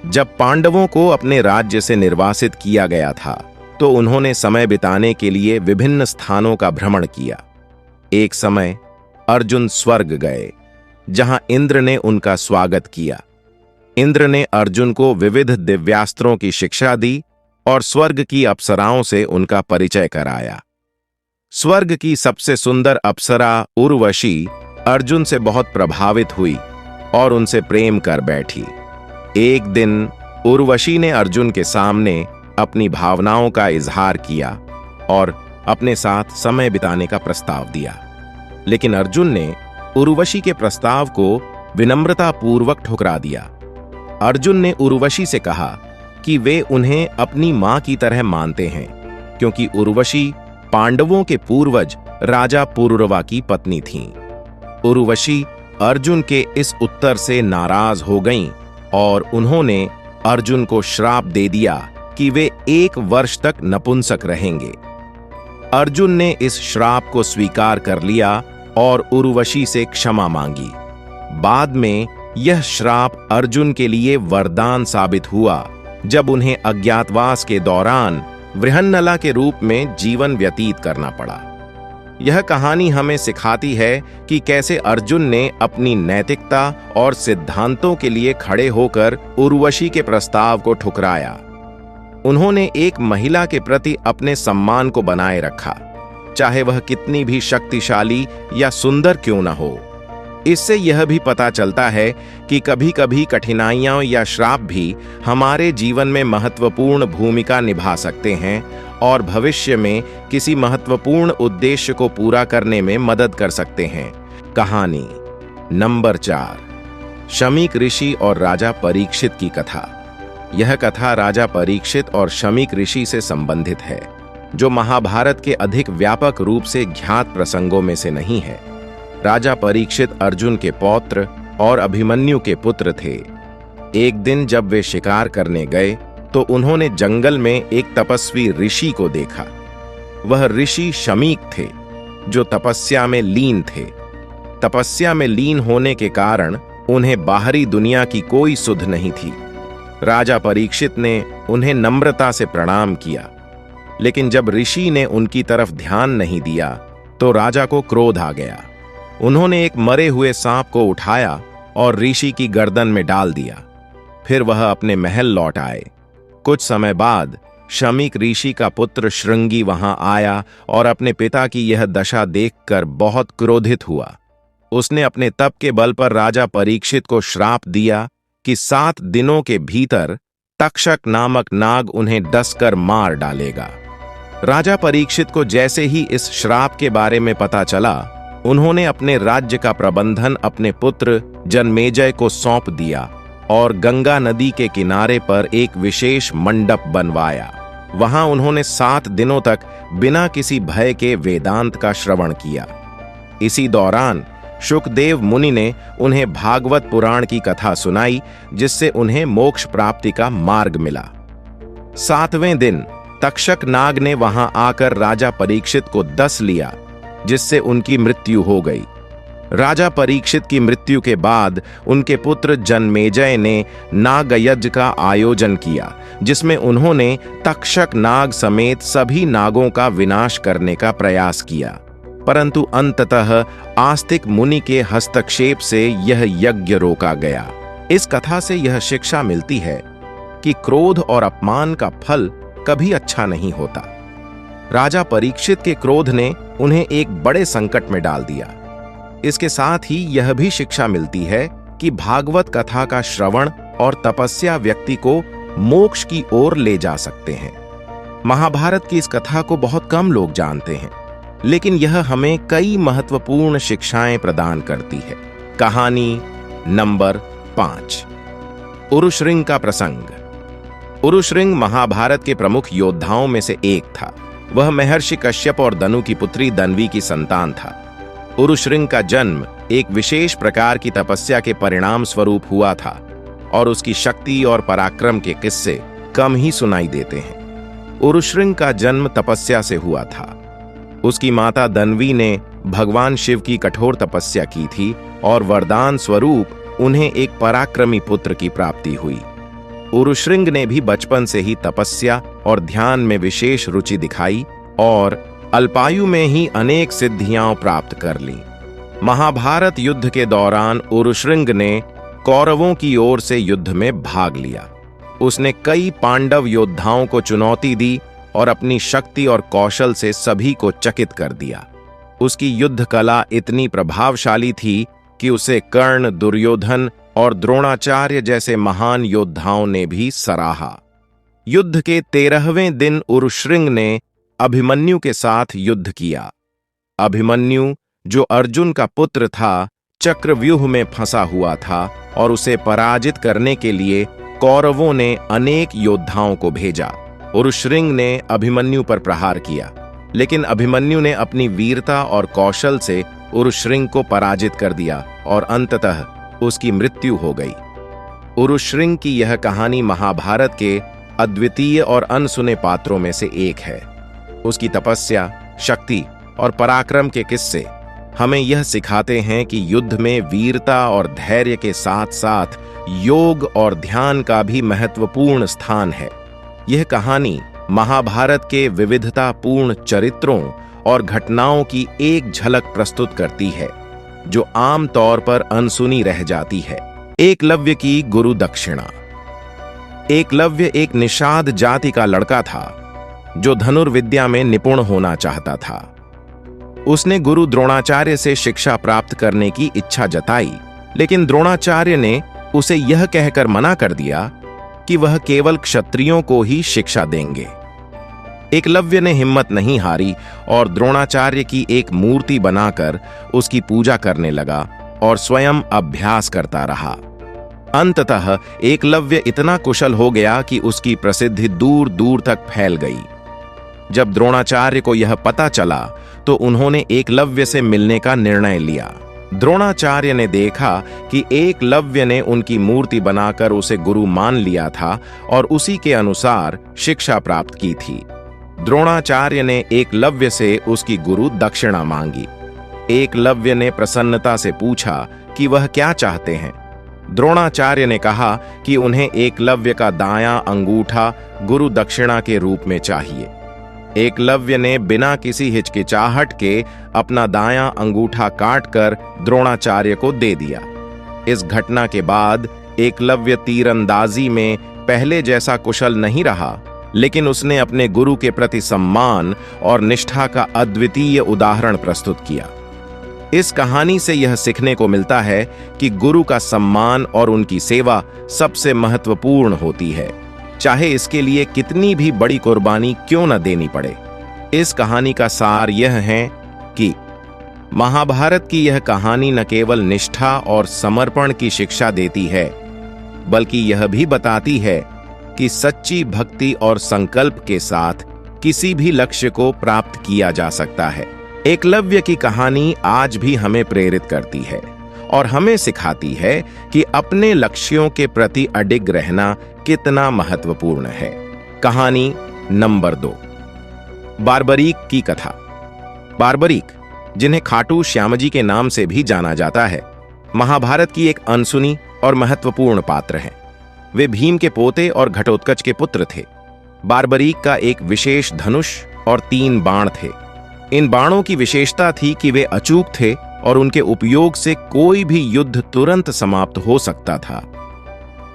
जब पांडवों को अपने राज्य से निर्वासित किया गया था तो उन्होंने समय बिताने के लिए विभिन्न स्थानों का भ्रमण किया। एक समय अर्जुन स्वर्ग गए, जहां इंद्र ने उनका स्वागत किया। इंद्र ने अर्जुन को विविध दिव्यास्त्रों की शिक्षा दी और स्वर्ग की अप्सराओं से उनका परिचय कराया। स्वर्ग की सबसे सुंदर अप्सरा उर्वशी अर्जुन से बहुत प्रभावित हुई और उनसे प्रेम कर बैठी। एक दिन उर्वशी ने अर्जुन के सामने अपनी भावनाओं का इजहार किया और अपने साथ समय बिताने का प्रस्ताव दिया। लेकिन अर्जुन ने उर्वशी के प्रस्ताव को विनम्रतापूर्वक ठुकरा दिया। अर्जुन ने उर्वशी से कहा कि वे उन्हें अपनी मां की तरह मानते हैं, क्योंकि उर्वशी पांडवों के पूर्वज राजा पुरुरवा की पत्नी थीं। उर्वशी अर्जुन के इस उत्तर से नाराज हो गईं और उन्होंने अर्जुन को श्राप दे दिया कि वे 1 वर्ष तक नपुंसक रहेंगे। अर्जुन ने इस श्राप को स्वीकार कर लिया और उर्वशी से क्षमा मांगी। बाद में यह श्राप अर्जुन के लिए वरदान साबित हुआ जब उन्हें अज्ञातवास के दौरान वृहन्नला के रूप में जीवन व्यतीत करना पड़ा। यह कहानी हमें सिखाती है कि कैसे अर्जुन ने अपनी नैतिकता और सिद्धांतों के लिए खड़े होकर उर्वशी के प्रस्ताव को ठुकराया। उन्होंने एक महिला के प्रति अपने सम्मान को बनाए रखा, चाहे वह कितनी भी शक्तिशाली या सुंदर क्यों न हो। इससे यह भी पता चलता है कि कभी-कभी कठिनाइयां या श्राप भी हमारे जीवन में महत्वपूर्ण भूमिका निभा सकते हैं और भविष्य में किसी महत्वपूर्ण उद्देश्य को पूरा करने में मदद कर सकते हैं। कहानी नंबर 4, शमीक ऋषि और राजा परीक्षित की कथा। यह कथा राजा परीक्षित और शमीक ऋषि से संबंधित है, जो महाभारत के अधिक व्यापक रूप से ज्ञात प्रसंगों में से नहीं है। राजा परीक्षित अर्जुन के पौत्र और अभिमन्यु के पुत्र थे। एक दिन जब वे शिकार करने गए तो उन्होंने जंगल में एक तपस्वी ऋषि को देखा। वह ऋषि शमीक थे, जो तपस्या में लीन थे। तपस्या में लीन होने के कारण उन्हें बाहरी दुनिया की कोई सुध नहीं थी। राजा परीक्षित ने उन्हें नम्रता से प्रणाम किया, लेकिन जब ऋषि ने उनकी तरफ ध्यान नहीं दिया तो राजा को क्रोध आ गया। उन्होंने एक मरे हुए सांप को उठाया और ऋषि की गर्दन में डाल दिया। फिर वह अपने महल लौट आए। कुछ समय बाद शमीक ऋषि का पुत्र श्रृंगी वहां आया और अपने पिता की यह दशा देखकर बहुत क्रोधित हुआ। उसने अपने तप के बल पर राजा परीक्षित को श्राप दिया कि 7 दिनों के भीतर तक्षक नामक नाग उन्हें डसकर मार डालेगा। राजा परीक्षित को जैसे ही इस श्राप के बारे में पता चला, उन्होंने अपने राज्य का प्रबंधन अपने पुत्र जन्मेजय को सौंप दिया और गंगा नदी के किनारे पर एक विशेष मंडप बनवाया। वहां उन्होंने 7 दिनों तक बिना किसी भय के वेदांत का श्रवण किया। इसी दौरान शुकदेव मुनि ने उन्हें भागवत पुराण की कथा सुनाई, जिससे उन्हें मोक्ष प्राप्ति का मार्ग मिला। 7वें दिन तक्षक नाग ने वहां आकर राजा परीक्षित को डस लिया, जिससे उनकी मृत्यु हो गई। राजा परीक्षित की मृत्यु के बाद उनके पुत्र जन्मेजय ने नागयज्ञ का आयोजन किया, जिसमें उन्होंने तक्षक नाग समेत सभी नागों का विनाश करने का प्रयास किया, परंतु अंततः आस्तिक मुनि के हस्तक्षेप से यह यज्ञ रोका गया। इस कथा से यह शिक्षा मिलती है कि क्रोध और अपमान का फल कभी अच्छा नहीं होता। राजा परीक्षित के क्रोध ने उन्हें एक बड़े संकट में डाल दिया। इसके साथ ही यह भी शिक्षा मिलती है कि भागवत कथा का श्रवण और तपस्या व्यक्ति को मोक्ष की ओर ले जा सकते हैं। महाभारत की इस कथा को बहुत कम लोग जानते हैं, लेकिन यह हमें कई महत्वपूर्ण शिक्षाएं प्रदान करती है। कहानी नंबर 5, उरुश्रृंग का प्रसंग। उरुश्रृंग महाभारत के प्रमुख योद्धाओं में से एक था। वह महर्षि कश्यप और दनु की पुत्री दन्वी की संतान था। उरुश्रृंग का जन्म एक विशेष प्रकार की तपस्या के परिणाम स्वरूप हुआ था और उसकी शक्ति और पराक्रम के किस्से कम ही सुनाई देते हैं। उरुश्रृंग का जन्म तपस्या से हुआ था। उसकी माता दन्वी ने भगवान शिव की कठोर तपस्या की थी और वरदान स्वरूप उन्हें एक पराक्रमी पुत्र की प्राप्ति हुई। उरुश्रृंग ने भी बचपन से ही तपस्या और ध्यान में विशेष रुचि दिखाई और अल्पायु में ही अनेक सिद्धियां प्राप्त कर लीं। महाभारत युद्ध के दौरान उरुश्रृंग ने कौरवों की ओर से युद्ध में भाग लिया। उसने कई पांडव योद्धाओं को चुनौती दी और अपनी शक्ति और कौशल से सभी को चकित कर दिया। उसकी युद्ध कला इतनी प्रभावशाली थी कि उसे कर्ण, दुर्योधन और द्रोणाचार्य जैसे महान योद्धाओं ने भी सराहा। युद्ध के 13वें दिन उरुश्रृंग ने अभिमन्यु के साथ युद्ध किया। अभिमन्यु, जो अर्जुन का पुत्र था, चक्रव्यूह में फंसा हुआ था और उसे पराजित करने के लिए कौरवों ने अनेक योद्धाओं को भेजा। उरुश्रृंग ने अभिमन्यु पर प्रहार किया, लेकिन अभिमन्यु ने अपनी वीरता और कौशल से उरुश्रृंग को पराजित कर दिया और अंततः उसकी मृत्यु हो गई। उरुश्रृंग की यह कहानी महाभारत के अद्वितीय और अनसुने पात्रों में से एक है। उसकी तपस्या, शक्ति और पराक्रम के किस्से हमें यह सिखाते हैं कि युद्ध में वीरता और धैर्य के साथ साथ योग और ध्यान का भी महत्वपूर्ण स्थान है। यह कहानी महाभारत के विविधतापूर्ण चरित्रों और घटनाओं की एक झलक प्रस्तुत करती है, जो आम तौर पर अनसुनी रह जाती है। एकलव्य की गुरु दक्षिणा। एकलव्य एक निषाद जाति का लड़का था जो धनुर्विद्या में निपुण होना चाहता था। उसने गुरु द्रोणाचार्य से शिक्षा प्राप्त करने की इच्छा जताई, लेकिन द्रोणाचार्य ने उसे यह कहकर मना कर दिया कि वह केवल क्षत्रियों को ही शिक्षा देंगे। एकलव्य ने हिम्मत नहीं हारी और द्रोणाचार्य की एक मूर्ति बनाकर उसकी पूजा करने लगा और स्वयं अभ्यास करता रहा। अंततः एकलव्य इतना कुशल हो गया कि उसकी प्रसिद्धि दूर दूर तक फैल गई। जब द्रोणाचार्य को यह पता चला तो उन्होंने एकलव्य से मिलने का निर्णय लिया। द्रोणाचार्य ने देखा कि एकलव्य ने उनकी मूर्ति बनाकर उसे गुरु मान लिया था और उसी के अनुसार शिक्षा प्राप्त की थी। द्रोणाचार्य ने एकलव्य से उसकी गुरु दक्षिणा मांगी। एकलव्य ने प्रसन्नता से पूछा कि वह क्या चाहते हैं। द्रोणाचार्य ने कहा कि उन्हें एकलव्य का दायां अंगूठा गुरु दक्षिणा के रूप में चाहिए। एकलव्य ने बिना किसी हिचकिचाहट के अपना दायां अंगूठा काटकर द्रोणाचार्य को दे दिया। इस घटना के बाद एकलव्य तीरंदाजी में पहले जैसा कुशल नहीं रहा, लेकिन उसने अपने गुरु के प्रति सम्मान और निष्ठा का अद्वितीय उदाहरण प्रस्तुत किया। इस कहानी से यह सीखने को मिलता है कि गुरु का सम्मान और उनकी सेवा सबसे महत्वपूर्ण होती है, चाहे इसके लिए कितनी भी बड़ी कुर्बानी क्यों न देनी पड़े। इस कहानी का सार यह है कि महाभारत की यह कहानी न केवल निष्ठा और समर्पण की शिक्षा देती है, बल्कि यह भी बताती है कि सच्ची भक्ति और संकल्प के साथ किसी भी लक्ष्य को प्राप्त किया जा सकता है। एकलव्य की कहानी आज भी हमें प्रेरित करती है और हमें सिखाती है कि अपने लक्ष्यों के प्रति अडिग रहना कितना महत्वपूर्ण है। कहानी नंबर 2, बार्बरीक की कथा। बार्बरीक, जिन्हें खाटू श्यामजी के नाम से भी जाना जाता है, महाभारत की एक अनसुनी और महत्वपूर्ण पात्र हैं। वे भीम के पोते और घटोत्कच के पुत्र थे। बार्बरीक का एक विशेष धनुष और 3 बाण थे। इन बाणों की विशेषता थी कि वे अचूक थे और उनके उपयोग से कोई भी युद्ध तुरंत समाप्त हो सकता था।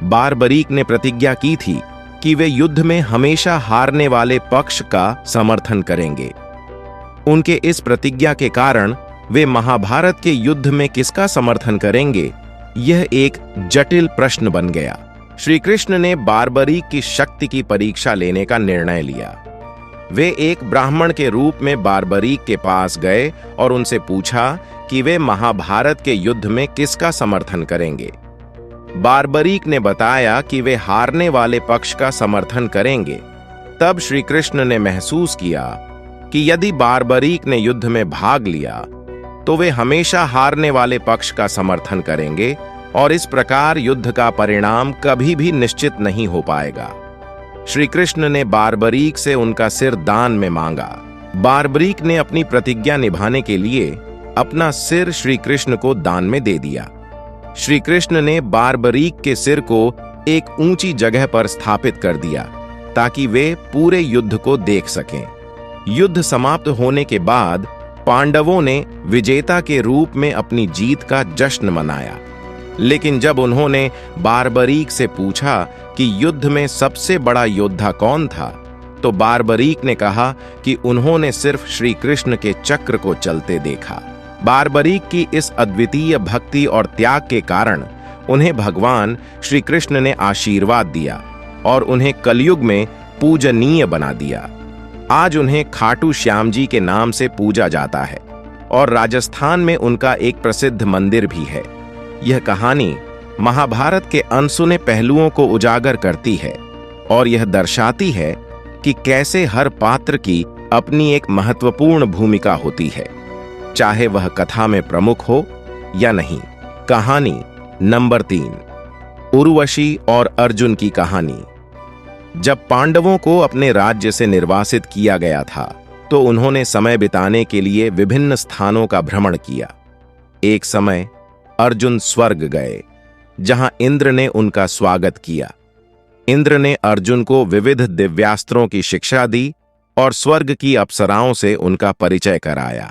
बार्बरीक ने प्रतिज्ञा की थी कि वे युद्ध में हमेशा हारने वाले पक्ष का समर्थन करेंगे। उनके इस प्रतिज्ञा के कारण वे महाभारत के युद्ध में किसका समर्थन करेंगे, यह एक जटिल प्रश्न बन गया। श्री कृष्ण ने बार्बरीक की शक्ति की परीक्षा लेने का निर्णय लिया। वे एक ब्राह्मण के रूप में बार्बरीक के पास गए और उनसे पूछा कि वे महाभारत के युद्ध में किसका समर्थन करेंगे। बार्बरीक ने बताया कि वे हारने वाले पक्ष का समर्थन करेंगे। तब श्री कृष्ण ने महसूस किया कि यदि बार्बरीक ने युद्ध में भाग लिया तो वे हमेशा हारने वाले पक्ष का समर्थन करेंगे और इस प्रकार युद्ध का परिणाम कभी भी निश्चित नहीं हो पाएगा। श्री कृष्ण ने बार्बरीक से उनका सिर दान में मांगा। बार्बरीक ने अपनी प्रतिज्ञा निभाने के लिए अपना सिर श्री कृष्ण को दान में दे दिया। श्री कृष्ण ने बार्बरीक के सिर को एक ऊंची जगह पर स्थापित कर दिया ताकि वे पूरे युद्ध को देख सकें। युद्ध समाप्त होने के बाद पांडवों ने विजेता के रूप में अपनी जीत का जश्न मनाया। लेकिन जब उन्होंने बार्बरीक से पूछा कि युद्ध में सबसे बड़ा योद्धा कौन था, तो बार्बरीक ने कहा कि उन्होंने सिर्फ श्री कृष्ण के चक्र को चलते देखा। बार्बरीक की इस अद्वितीय भक्ति और त्याग के कारण उन्हें भगवान श्री कृष्ण ने आशीर्वाद दिया और उन्हें कलयुग में पूजनीय बना दिया। आज उन्हें खाटू श्याम जी के नाम से पूजा जाता है और राजस्थान में उनका एक प्रसिद्ध मंदिर भी है। यह कहानी महाभारत के अनसुने पहलुओं को उजागर करती है और यह दर्शाती है कि कैसे हर पात्र की अपनी एक महत्वपूर्ण भूमिका होती है, चाहे वह कथा में प्रमुख हो या नहीं। कहानी नंबर 3, उर्वशी और अर्जुन की कहानी। जब पांडवों को अपने राज्य से निर्वासित किया गया था तो उन्होंने समय बिताने के लिए विभिन्न स्थानों का भ्रमण किया। एक समय अर्जुन स्वर्ग गए, जहां इंद्र ने उनका स्वागत किया। इंद्र ने अर्जुन को विविध दिव्यास्त्रों की शिक्षा दी और स्वर्ग की अप्सराओं से उनका परिचय कराया।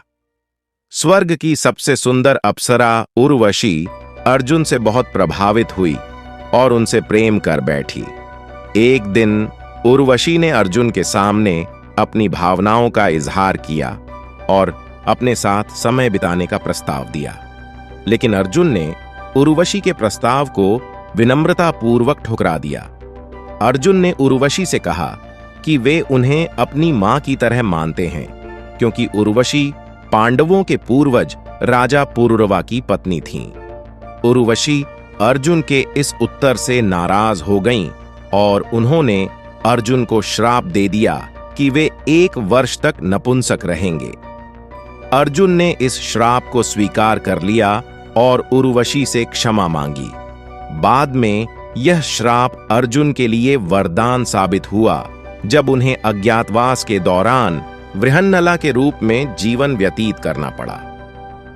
स्वर्ग की सबसे सुंदर अप्सरा उर्वशी अर्जुन से बहुत प्रभावित हुई और उनसे प्रेम कर बैठी। एक दिन उर्वशी ने अर्जुन के सामने अपनी भावनाओं का इजहार किया और अपने साथ समय बिताने का प्रस्ताव दिया। लेकिन अर्जुन ने उर्वशी के प्रस्ताव को विनम्रता पूर्वक ठुकरा दिया। अर्जुन ने उर्वशी से कहा कि वे उन्हें अपनी मां की तरह मानते हैं, क्योंकि उर्वशी पांडवों के पूर्वज राजा पुरुरवा की पत्नी थीं। उर्वशी अर्जुन के इस उत्तर से नाराज हो गईं और उन्होंने अर्जुन को श्राप दे दिया कि वे 1 वर्ष तक नपुंसक रहेंगे। अर्जुन ने इस श्राप को स्वीकार कर लिया और उर्वशी से क्षमा मांगी। बाद में यह श्राप अर्जुन के लिए वरदान साबित हुआ जब उन्हें अज्ञातवास के दौरान वृहन्नला के रूप में जीवन व्यतीत करना पड़ा।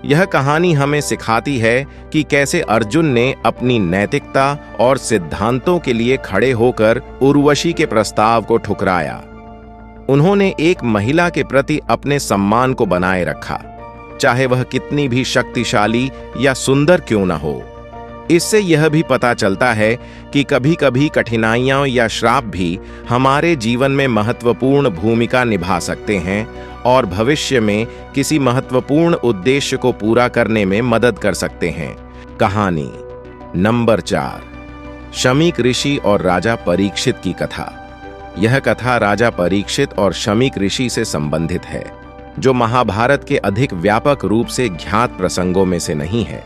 यह कहानी हमें सिखाती है कि कैसे अर्जुन ने अपनी नैतिकता और सिद्धांतों के लिए खड़े होकर उर्वशी के प्रस्ताव को ठुकराया। उन्होंने एक महिला के प्रति अपने सम्मान को बनाए रखा, चाहे वह कितनी भी शक्तिशाली या सुंदर क्यों न हो। इससे यह भी पता चलता है कि कभी-कभी कठिनाइयां या श्राप भी हमारे जीवन में महत्वपूर्ण भूमिका निभा सकते हैं और भविष्य में किसी महत्वपूर्ण उद्देश्य को पूरा करने में मदद कर सकते हैं। कहानी नंबर 4, शमीक ऋषि और राजा परीक्षित की कथा। यह कथा राजा परीक्षित और शमीक ऋषि से संबंधित है, जो महाभारत के अधिक व्यापक रूप से ज्ञात प्रसंगों में से नहीं है।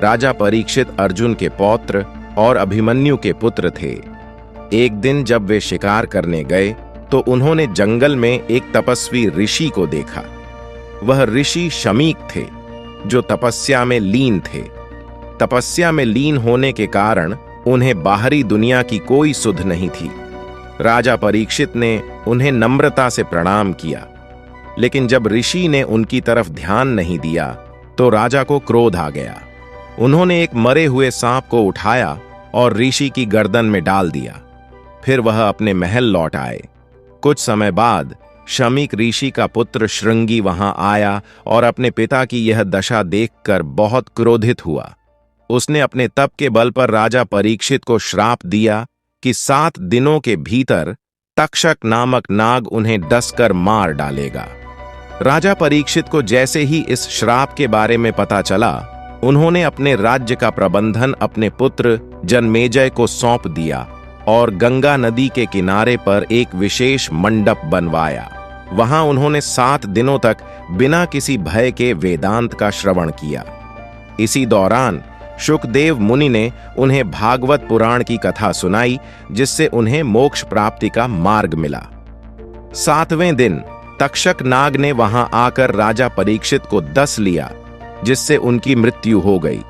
राजा परीक्षित अर्जुन के पौत्र और अभिमन्यु के पुत्र थे। एक दिन जब वे शिकार करने गए तो उन्होंने जंगल में एक तपस्वी ऋषि को देखा। वह ऋषि शमीक थे, जो तपस्या में लीन थे। तपस्या में लीन होने के कारण उन्हें बाहरी दुनिया की कोई सुध नहीं थी। राजा परीक्षित ने उन्हें नम्रता से प्रणाम किया, लेकिन जब ऋषि ने उनकी तरफ ध्यान नहीं दिया तो राजा को क्रोध आ गया। उन्होंने एक मरे हुए सांप को उठाया और ऋषि की गर्दन में डाल दिया। फिर वह अपने महल लौट आए। कुछ समय बाद शमीक ऋषि का पुत्र श्रृंगी वहां आया और अपने पिता की यह दशा देखकर बहुत क्रोधित हुआ। उसने अपने तप के बल पर राजा परीक्षित को श्राप दिया कि 7 दिनों के भीतर तक्षक नामक नाग उन्हें डसकर मार डालेगा। राजा परीक्षित को जैसे ही इस श्राप के बारे में पता चला, उन्होंने अपने राज्य का प्रबंधन अपने पुत्र जनमेजय को सौंप दिया और गंगा नदी के किनारे पर एक विशेष मंडप बनवाया। वहां उन्होंने 7 दिनों तक बिना किसी भय के वेदांत का श्रवण किया। इसी दौरान शुकदेव मुनि ने उन्हें भागवत पुराण की कथा सुनाई, जिससे उन्हें मोक्ष प्राप्ति का मार्ग मिला। 7वें दिन तक्षक नाग ने वहां आकर राजा परीक्षित को डस लिया, जिससे उनकी मृत्यु हो गई।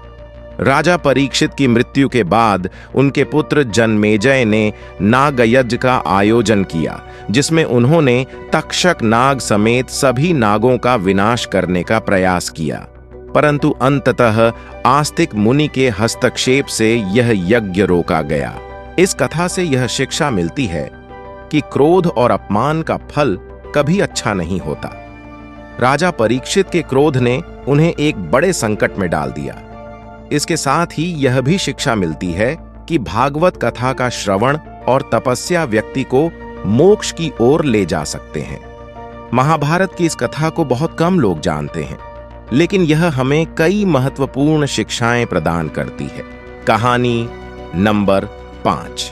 राजा परीक्षित की मृत्यु के बाद उनके पुत्र जनमेजय ने नागयज्ञ का आयोजन किया, जिसमें उन्होंने तक्षक नाग समेत सभी नागों का विनाश करने का प्रयास किया। परंतु अंततः आस्तिक मुनि के हस्तक्षेप से यह यज्ञ रोका गया। इस कथा से यह शिक्षा मिलती है कि क्रोध और अपमान का फल कभी अच्छा नहीं होता। राजा परीक्षित के क्रोध ने उन्हें एक बड़े संकट में डाल दिया। इसके साथ ही यह भी शिक्षा मिलती है कि भागवत कथा का श्रवण और तपस्या व्यक्ति को मोक्ष की ओर ले जा सकते हैं। महाभारत की इस कथा को बहुत कम लोग जानते हैं, लेकिन यह हमें कई महत्वपूर्ण शिक्षाएं प्रदान करती है। कहानी नंबर 5,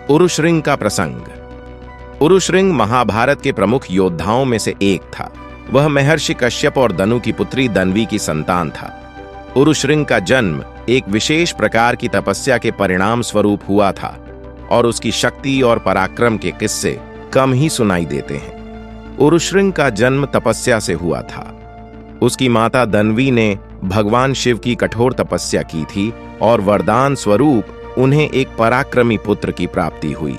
उरुश्रृंग का प्रसंग। उरुश्रृंग महाभारत के प्रमुख योद्धाओं में से एक था। वह महर्षि कश्यप और दनु की पुत्री दन्वी की संतान था। उरुश्रृंग का जन्म एक विशेष प्रकार की तपस्या के परिणाम स्वरूप हुआ था और उसकी शक्ति और पराक्रम के किस्से कम ही सुनाई देते हैं। उरुश्रृंग का जन्म तपस्या से हुआ था। उसकी माता दन्वी ने भगवान शिव की कठोर तपस्या की थी और वरदान स्वरूप उन्हें एक पराक्रमी पुत्र की प्राप्ति हुई।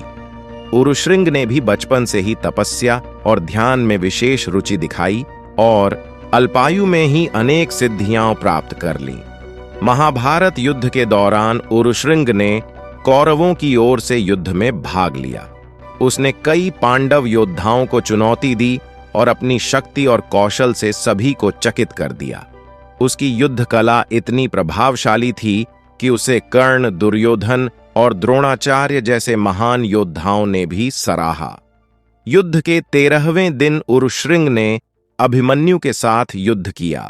उरुश्रृंग ने भी बचपन से ही तपस्या और ध्यान में विशेष रुचि दिखाई और अल्पायु में ही अनेक सिद्धियां प्राप्त कर लीं। महाभारत युद्ध के दौरान उरुश्रृंग ने कौरवों की ओर से युद्ध में भाग लिया। उसने कई पांडव योद्धाओं को चुनौती दी और अपनी शक्ति और कौशल से सभी को चकित कर दिया। उसकी युद्ध कला इतनी प्रभावशाली थी कि उसे कर्ण, दुर्योधन और द्रोणाचार्य जैसे महान योद्धाओं ने भी सराहा। युद्ध के 13वें दिन उरुश्रृंग ने अभिमन्यु के साथ युद्ध किया।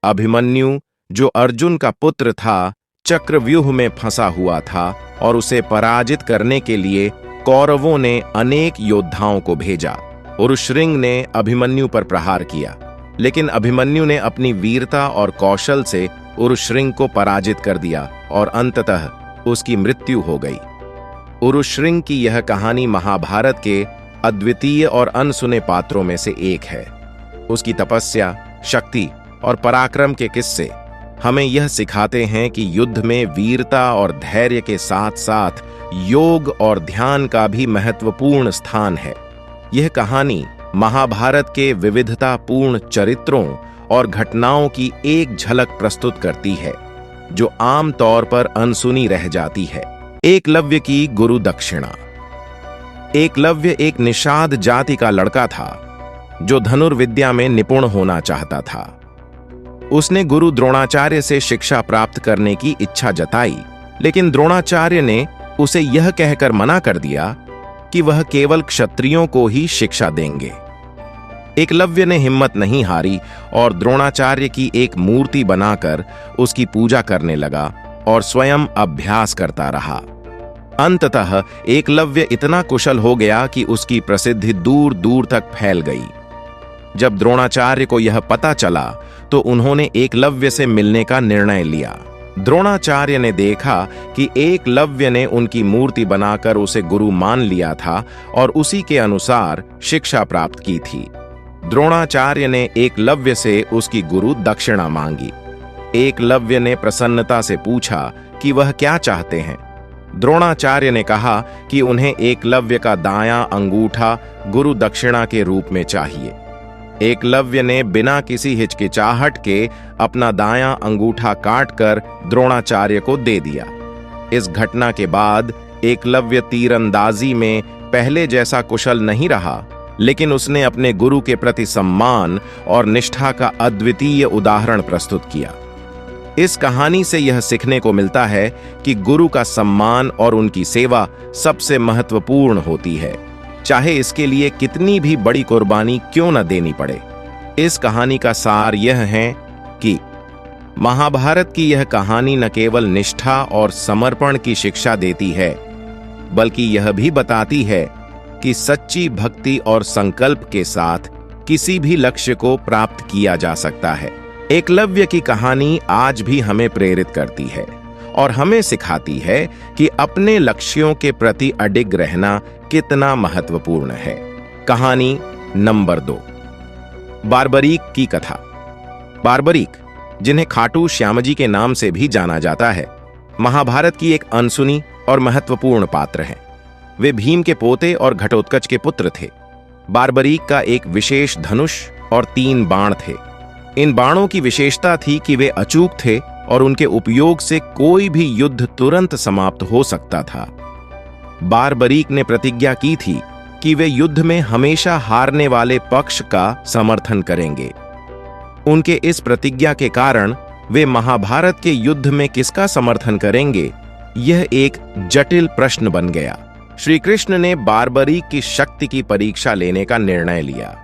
अभिमन्यु, जो अर्जुन का पुत्र था, चक्रव्यूह में फंसा हुआ था और उसे पराजित करने के लिए कौरवों ने अनेक योद्धाओं को भेजा। उरुश्रृंग ने अभिमन्यु पर प्रहार किया, लेकिन अभिमन्यु ने अपनी वीरता और कौशल से उरुश्रृंग को पराजित कर दिया और अंततः उसकी मृत्यु हो गई। उरुश्रृंग की यह कहानी महाभारत के अद्वितीय और अनसुने पात्रों में से एक है। उसकी तपस्या, शक्ति और पराक्रम के किस्से हमें यह सिखाते हैं कि युद्ध में वीरता और धैर्य के साथ साथ योग और ध्यान का भी महत्वपूर्ण स्थान है। यह कहानी महाभारत के विविधतापूर्ण चरित्रों और घटनाओं की एक झलक प्रस्तुत करती है, जो आम तौर पर अनसुनी रह जाती है। एकलव्य की गुरु दक्षिणा। एकलव्य एक निषाद जाति का लड़का था, जो धनुर्विद्या में निपुण होना चाहता था। उसने गुरु द्रोणाचार्य से शिक्षा प्राप्त करने की इच्छा जताई, लेकिन द्रोणाचार्य ने उसे यह कहकर मना कर दिया कि वह केवल क्षत्रियों को ही शिक्षा देंगे। एकलव्य ने हिम्मत नहीं हारी और द्रोणाचार्य की एक मूर्ति बनाकर उसकी पूजा करने लगा और स्वयं अभ्यास करता रहा। अंततः एकलव्य इतना कुशल हो गया कि उसकी प्रसिद्धि दूर दूर तक फैल गई। जब द्रोणाचार्य को यह पता चला तो उन्होंने एकलव्य से मिलने का निर्णय लिया। द्रोणाचार्य ने देखा कि एकलव्य ने उनकी मूर्ति बनाकर उसे गुरु मान लिया था और उसी के अनुसार शिक्षा प्राप्त की थी। द्रोणाचार्य ने एकलव्य से उसकी गुरु दक्षिणा मांगी। एकलव्य ने प्रसन्नता से पूछा कि वह क्या चाहते हैं। द्रोणाचार्य ने कहा कि उन्हें एकलव्य का दायां अंगूठा गुरु दक्षिणा के रूप में चाहिए। एकलव्य ने बिना किसी हिचकिचाहट के अपना दायां अंगूठा काटकर द्रोणाचार्य को दे दिया। इस घटना के बाद एकलव्य तीरंदाजी में पहले जैसा कुशल नहीं रहा, लेकिन उसने अपने गुरु के प्रति सम्मान और निष्ठा का अद्वितीय उदाहरण प्रस्तुत किया। इस कहानी से यह सीखने को मिलता है कि गुरु का सम्मान और उनकी सेवा सबसे महत्वपूर्ण होती है, चाहे इसके लिए कितनी भी बड़ी कुर्बानी क्यों न देनी पड़े। इस कहानी का सार यह है कि महाभारत की यह कहानी न केवल निष्ठा और समर्पण की शिक्षा देती है, बल्कि यह भी बताती है कि सच्ची भक्ति और संकल्प के साथ किसी भी लक्ष्य को प्राप्त किया जा सकता है। एकलव्य की कहानी आज भी हमें प्रेरित करती है और हमें सिखाती है कि अपने लक्ष्यों के प्रति अडिग रहना कितना महत्वपूर्ण है। कहानी नंबर 2, बार्बरीक की कथा। बार्बरीक, जिन्हें खाटू श्यामजी के नाम से भी जाना जाता है, महाभारत की एक अनसुनी और महत्वपूर्ण पात्र हैं। वे भीम के पोते और घटोत्कच के पुत्र थे। बार्बरीक का एक विशेष धनुष और 3 बाण थे। इन बाणों की विशेषता थी कि वे अचूक थे और उनके उपयोग से कोई भी युद्ध तुरंत समाप्त हो सकता था। बार्बरीक ने प्रतिज्ञा की थी कि वे युद्ध में हमेशा हारने वाले पक्ष का समर्थन करेंगे। उनके इस प्रतिज्ञा के कारण वे महाभारत के युद्ध में किसका समर्थन करेंगे, यह एक जटिल प्रश्न बन गया। श्री कृष्ण ने बार्बरीक की शक्ति की परीक्षा लेने का निर्णय लिया।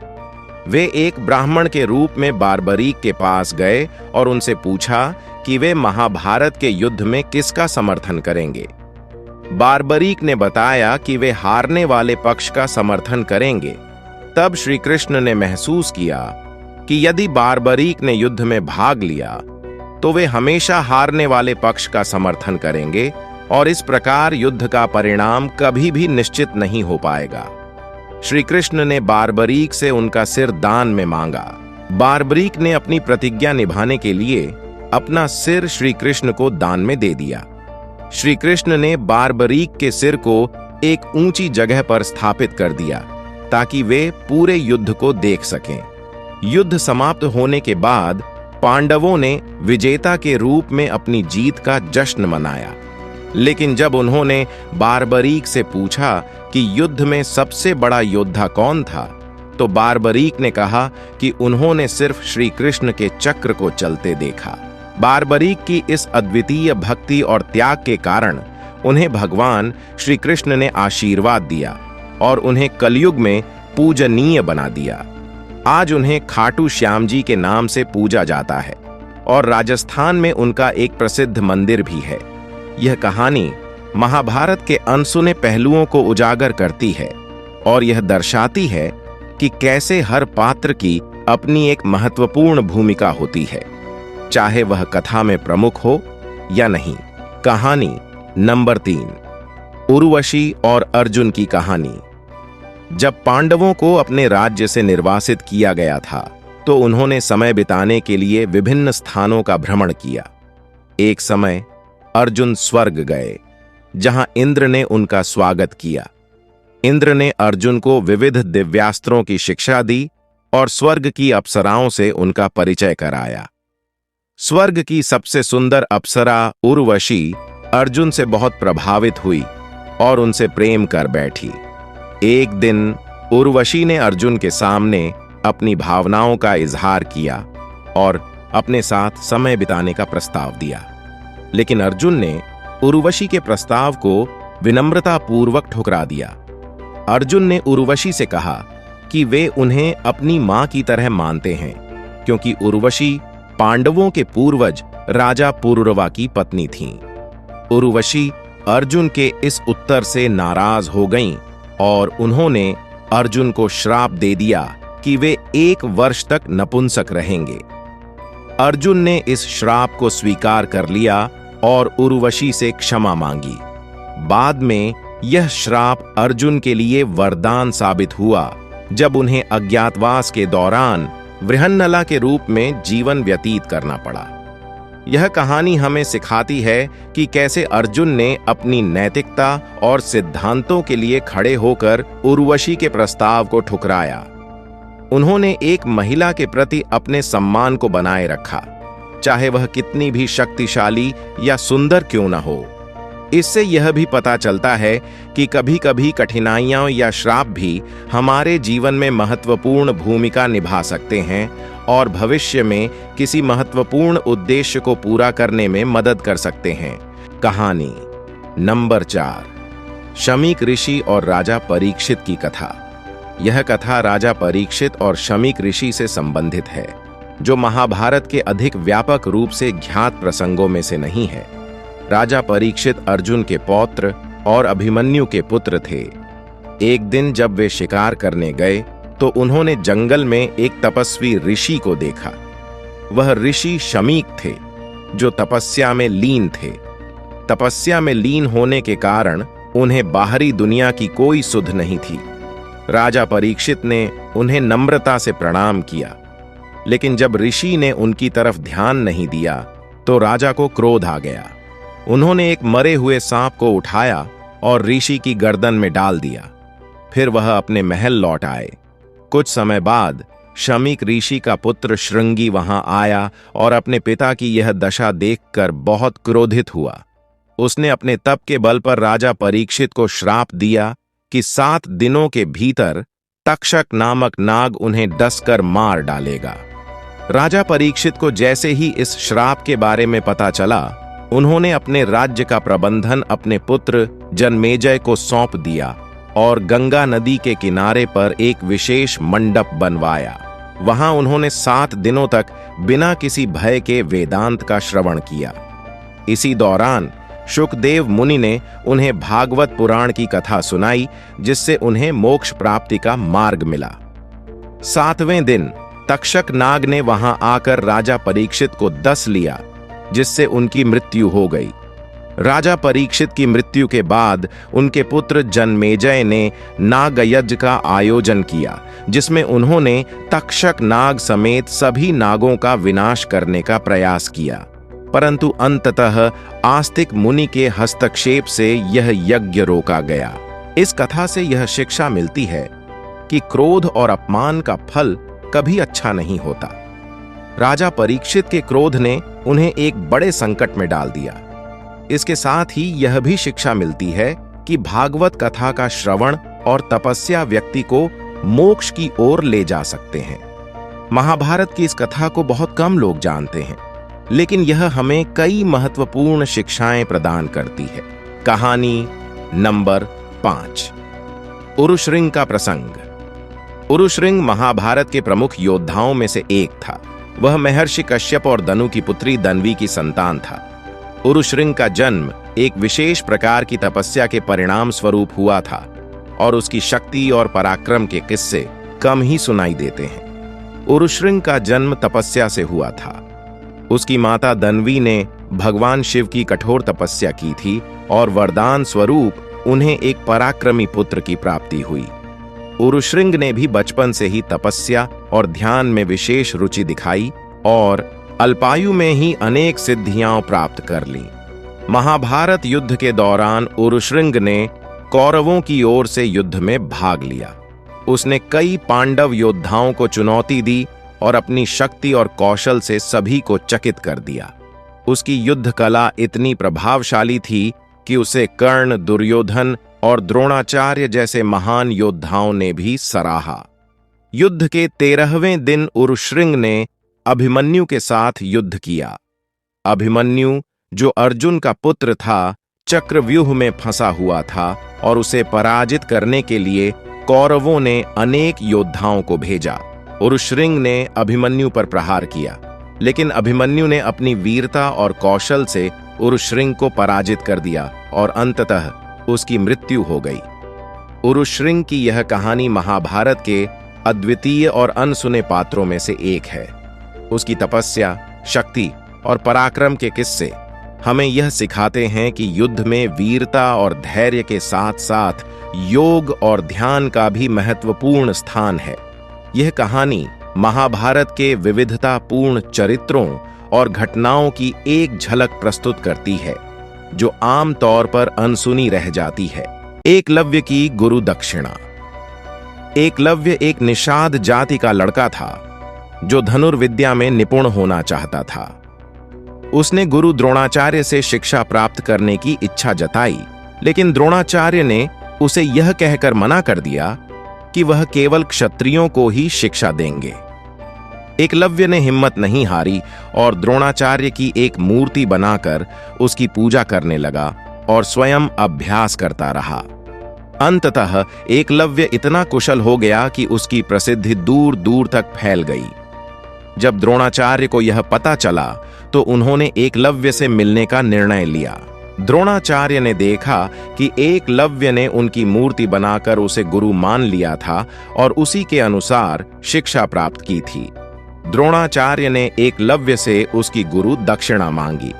वे एक ब्राह्मण के रूप में बार्बरीक के पास गए और उनसे पूछा कि वे महाभारत के युद्ध में किसका समर्थन करेंगे। बार्बरीक ने बताया कि वे हारने वाले पक्ष का समर्थन करेंगे। तब श्री कृष्ण ने महसूस किया कि यदि बार्बरीक ने युद्ध में भाग लिया तो वे हमेशा हारने वाले पक्ष का समर्थन करेंगे और इस प्रकार युद्ध का परिणाम कभी भी निश्चित नहीं हो पाएगा। श्री कृष्ण ने बार्बरीक से उनका सिर दान में मांगा। बार्बरीक ने अपनी प्रतिज्ञा निभाने के लिए अपना सिर श्री कृष्ण को दान में दे दिया। श्री कृष्ण ने बार्बरीक के सिर को एक ऊंची जगह पर स्थापित कर दिया ताकि वे पूरे युद्ध को देख सकें। युद्ध समाप्त होने के बाद पांडवों ने विजेता के रूप में अपनी जीत का जश्न मनाया। लेकिन जब उन्होंने बार्बरीक से पूछा कि युद्ध में सबसे बड़ा योद्धा कौन था, तो बार्बरीक ने कहा कि उन्होंने सिर्फ श्री कृष्ण के चक्र को चलते देखा। बार्बरीक की इस अद्वितीय भक्ति और त्याग के कारण उन्हें भगवान श्री कृष्ण ने आशीर्वाद दिया और उन्हें कलयुग में पूजनीय बना दिया। आज उन्हें खाटू श्याम जी के नाम से पूजा जाता है और राजस्थान में उनका एक प्रसिद्ध मंदिर भी है। यह कहानी महाभारत के अनसुने पहलुओं को उजागर करती है और यह दर्शाती है कि कैसे हर पात्र की अपनी एक महत्वपूर्ण भूमिका होती है, चाहे वह कथा में प्रमुख हो या नहीं। कहानी नंबर 3, उर्वशी और अर्जुन की कहानी। जब पांडवों को अपने राज्य से निर्वासित किया गया था तो उन्होंने समय बिताने के लिए विभिन्न स्थानों का भ्रमण किया। एक समय अर्जुन स्वर्ग गए, जहां इंद्र ने उनका स्वागत किया। इंद्र ने अर्जुन को विविध दिव्यास्त्रों की शिक्षा दी और स्वर्ग की अप्सराओं से उनका परिचय कराया। स्वर्ग की सबसे सुंदर अप्सरा उर्वशी अर्जुन से बहुत प्रभावित हुई और उनसे प्रेम कर बैठी। एक दिन उर्वशी ने अर्जुन के सामने अपनी भावनाओं का इजहार किया और अपने साथ समय बिताने का प्रस्ताव दिया। लेकिन अर्जुन ने उर्वशी के प्रस्ताव को विनम्रता पूर्वक ठुकरा दिया। अर्जुन ने उर्वशी से कहा कि वे उन्हें अपनी मां की तरह मानते हैं, क्योंकि उर्वशी पांडवों के पूर्वज राजा पुरुरवा की पत्नी थीं। उर्वशी अर्जुन के इस उत्तर से नाराज हो गईं और उन्होंने अर्जुन को श्राप दे दिया कि वे 1 वर्ष तक नपुंसक रहेंगे। अर्जुन ने इस श्राप को स्वीकार कर लिया और उर्वशी से क्षमा मांगी। बाद में यह श्राप अर्जुन के लिए वरदान साबित हुआ जब उन्हें अज्ञातवास के दौरान वृहन्नला के रूप में जीवन व्यतीत करना पड़ा। यह कहानी हमें सिखाती है कि कैसे अर्जुन ने अपनी नैतिकता और सिद्धांतों के लिए खड़े होकर उर्वशी के प्रस्ताव को ठुकराया। उन्होंने एक महिला के प्रति अपने सम्मान को बनाए रखा, चाहे वह कितनी भी शक्तिशाली या सुंदर क्यों न हो। इससे यह भी पता चलता है कि कभी-कभी कठिनाइयां या श्राप भी हमारे जीवन में महत्वपूर्ण भूमिका निभा सकते हैं और भविष्य में किसी महत्वपूर्ण उद्देश्य को पूरा करने में मदद कर सकते हैं। कहानी नंबर 4, शमीक ऋषि और राजा परीक्षित की कथा। यह कथा राजा परीक्षित और शमीक ऋषि से संबंधित है, जो महाभारत के अधिक व्यापक रूप से ज्ञात प्रसंगों में से नहीं है। राजा परीक्षित अर्जुन के पौत्र और अभिमन्यु के पुत्र थे। एक दिन जब वे शिकार करने गए तो उन्होंने जंगल में एक तपस्वी ऋषि को देखा। वह ऋषि शमीक थे, जो तपस्या में लीन थे। तपस्या में लीन होने के कारण उन्हें बाहरी दुनिया की कोई सुध नहीं थी। राजा परीक्षित ने उन्हें नम्रता से प्रणाम किया, लेकिन जब ऋषि ने उनकी तरफ ध्यान नहीं दिया तो राजा को क्रोध आ गया। उन्होंने एक मरे हुए सांप को उठाया और ऋषि की गर्दन में डाल दिया। फिर वह अपने महल लौट आए। कुछ समय बाद शमीक ऋषि का पुत्र श्रृंगी वहां आया और अपने पिता की यह दशा देखकर बहुत क्रोधित हुआ। उसने अपने तप के बल पर राजा परीक्षित को श्राप दिया कि 7 दिनों के भीतर तक्षक नामक नाग उन्हें डसकर मार डालेगा। राजा परीक्षित को जैसे ही इस श्राप के बारे में पता चला, उन्होंने अपने राज्य का प्रबंधन अपने पुत्र जनमेजय को सौंप दिया और गंगा नदी के किनारे पर एक विशेष मंडप बनवाया। वहां उन्होंने 7 दिनों तक बिना किसी भय के वेदांत का श्रवण किया। इसी दौरान शुकदेव मुनि ने उन्हें भागवत पुराण की कथा सुनाई, जिससे उन्हें मोक्ष प्राप्ति का मार्ग मिला। 7वें दिन तक्षक नाग ने वहां आकर राजा परीक्षित को डस लिया, जिससे उनकी मृत्यु हो गई। राजा परीक्षित की मृत्यु के बाद उनके पुत्र जनमेजय ने नागयज्ञ का आयोजन किया, जिसमें उन्होंने तक्षक नाग समेत सभी नागों का विनाश करने का प्रयास किया, परंतु अंततः आस्तिक मुनि के हस्तक्षेप से यह यज्ञ रोका गया। इस कथा से यह शिक्षा मिलती है कि क्रोध और अपमान का फल कभी अच्छा नहीं होता। राजा परीक्षित के क्रोध ने उन्हें एक बड़े संकट में डाल दिया। इसके साथ ही यह भी शिक्षा मिलती है कि भागवत कथा का श्रवण और तपस्या व्यक्ति को मोक्ष की ओर ले जा सकते हैं। महाभारत की इस कथा को बहुत कम लोग जानते हैं, लेकिन यह हमें कई महत्वपूर्ण शिक्षाएं प्रदान करती है। कहानी नंबर 5, उरुश्रृंग का प्रसंग। उरुश्रृंग महाभारत के प्रमुख योद्धाओं में से एक था। वह महर्षि कश्यप और दनु की पुत्री दन्वी की संतान था। उरुश्रृंग का जन्म एक विशेष प्रकार की तपस्या के परिणाम स्वरूप हुआ था और उसकी शक्ति और पराक्रम के किस्से कम ही सुनाई देते हैं। उरुश्रृंग का जन्म तपस्या से हुआ था। उसकी माता दन्वी ने भगवान शिव की कठोर तपस्या की थी और वरदान स्वरूप उन्हें एक पराक्रमी पुत्र की प्राप्ति हुई। उरुश्रृंग ने भी बचपन से ही तपस्या और ध्यान में विशेष रुचि दिखाई और अल्पायु में ही अनेक सिद्धियां प्राप्त कर लीं। महाभारत युद्ध के दौरान उरुश्रृंग ने कौरवों की ओर से युद्ध में भाग लिया। उसने कई पांडव योद्धाओं को चुनौती दी और अपनी शक्ति और कौशल से सभी को चकित कर दिया। उसकी युद्ध कला इतनी प्रभावशाली थी कि उसे कर्ण, दुर्योधन और द्रोणाचार्य जैसे महान योद्धाओं ने भी सराहा। युद्ध के 13वें दिन उरुश्रृंग ने अभिमन्यु के साथ युद्ध किया। अभिमन्यु, जो अर्जुन का पुत्र था, चक्रव्यूह में फंसा हुआ था और उसे पराजित करने के लिए कौरवों ने अनेक योद्धाओं को भेजा। उरुश्रृंग ने अभिमन्यु पर प्रहार किया, लेकिन अभिमन्यु ने अपनी वीरता और कौशल से उरुश्रृंग को पराजित कर दिया और अंततः उसकी मृत्यु हो गई। उरुश्रृंग की यह कहानी महाभारत के अद्वितीय और अनसुने पात्रों में से एक है। उसकी तपस्या, शक्ति और पराक्रम के किस्से हमें यह सिखाते हैं कि युद्ध में वीरता और धैर्य के साथ साथ योग और ध्यान का भी महत्वपूर्ण स्थान है। यह कहानी महाभारत के विविधतापूर्ण चरित्रों और घटनाओं की एक झलक प्रस्तुत करती है, जो आम तौर पर अनसुनी रह जाती है। एकलव्य की गुरु दक्षिणा। एकलव्य एक निषाद जाति का लड़का था, जो धनुर्विद्या में निपुण होना चाहता था। उसने गुरु द्रोणाचार्य से शिक्षा प्राप्त करने की इच्छा जताई, लेकिन द्रोणाचार्य ने उसे यह कहकर मना कर दिया कि वह केवल क्षत्रियों को ही शिक्षा देंगे। एकलव्य ने हिम्मत नहीं हारी और द्रोणाचार्य की एक मूर्ति बनाकर उसकी पूजा करने लगा और स्वयं अभ्यास करता रहा। अंततः एकलव्य इतना कुशल हो गया कि उसकी प्रसिद्धि दूर दूर तक फैल गई। जब द्रोणाचार्य को यह पता चला तो उन्होंने एकलव्य से मिलने का निर्णय लिया। द्रोणाचार्य ने देखा कि एकलव्य ने उनकी मूर्ति बनाकर उसे गुरु मान लिया था और उसी के अनुसार शिक्षा प्राप्त की थी। द्रोणाचार्य ने एकलव्य से उसकी गुरु दक्षिणा मांगी।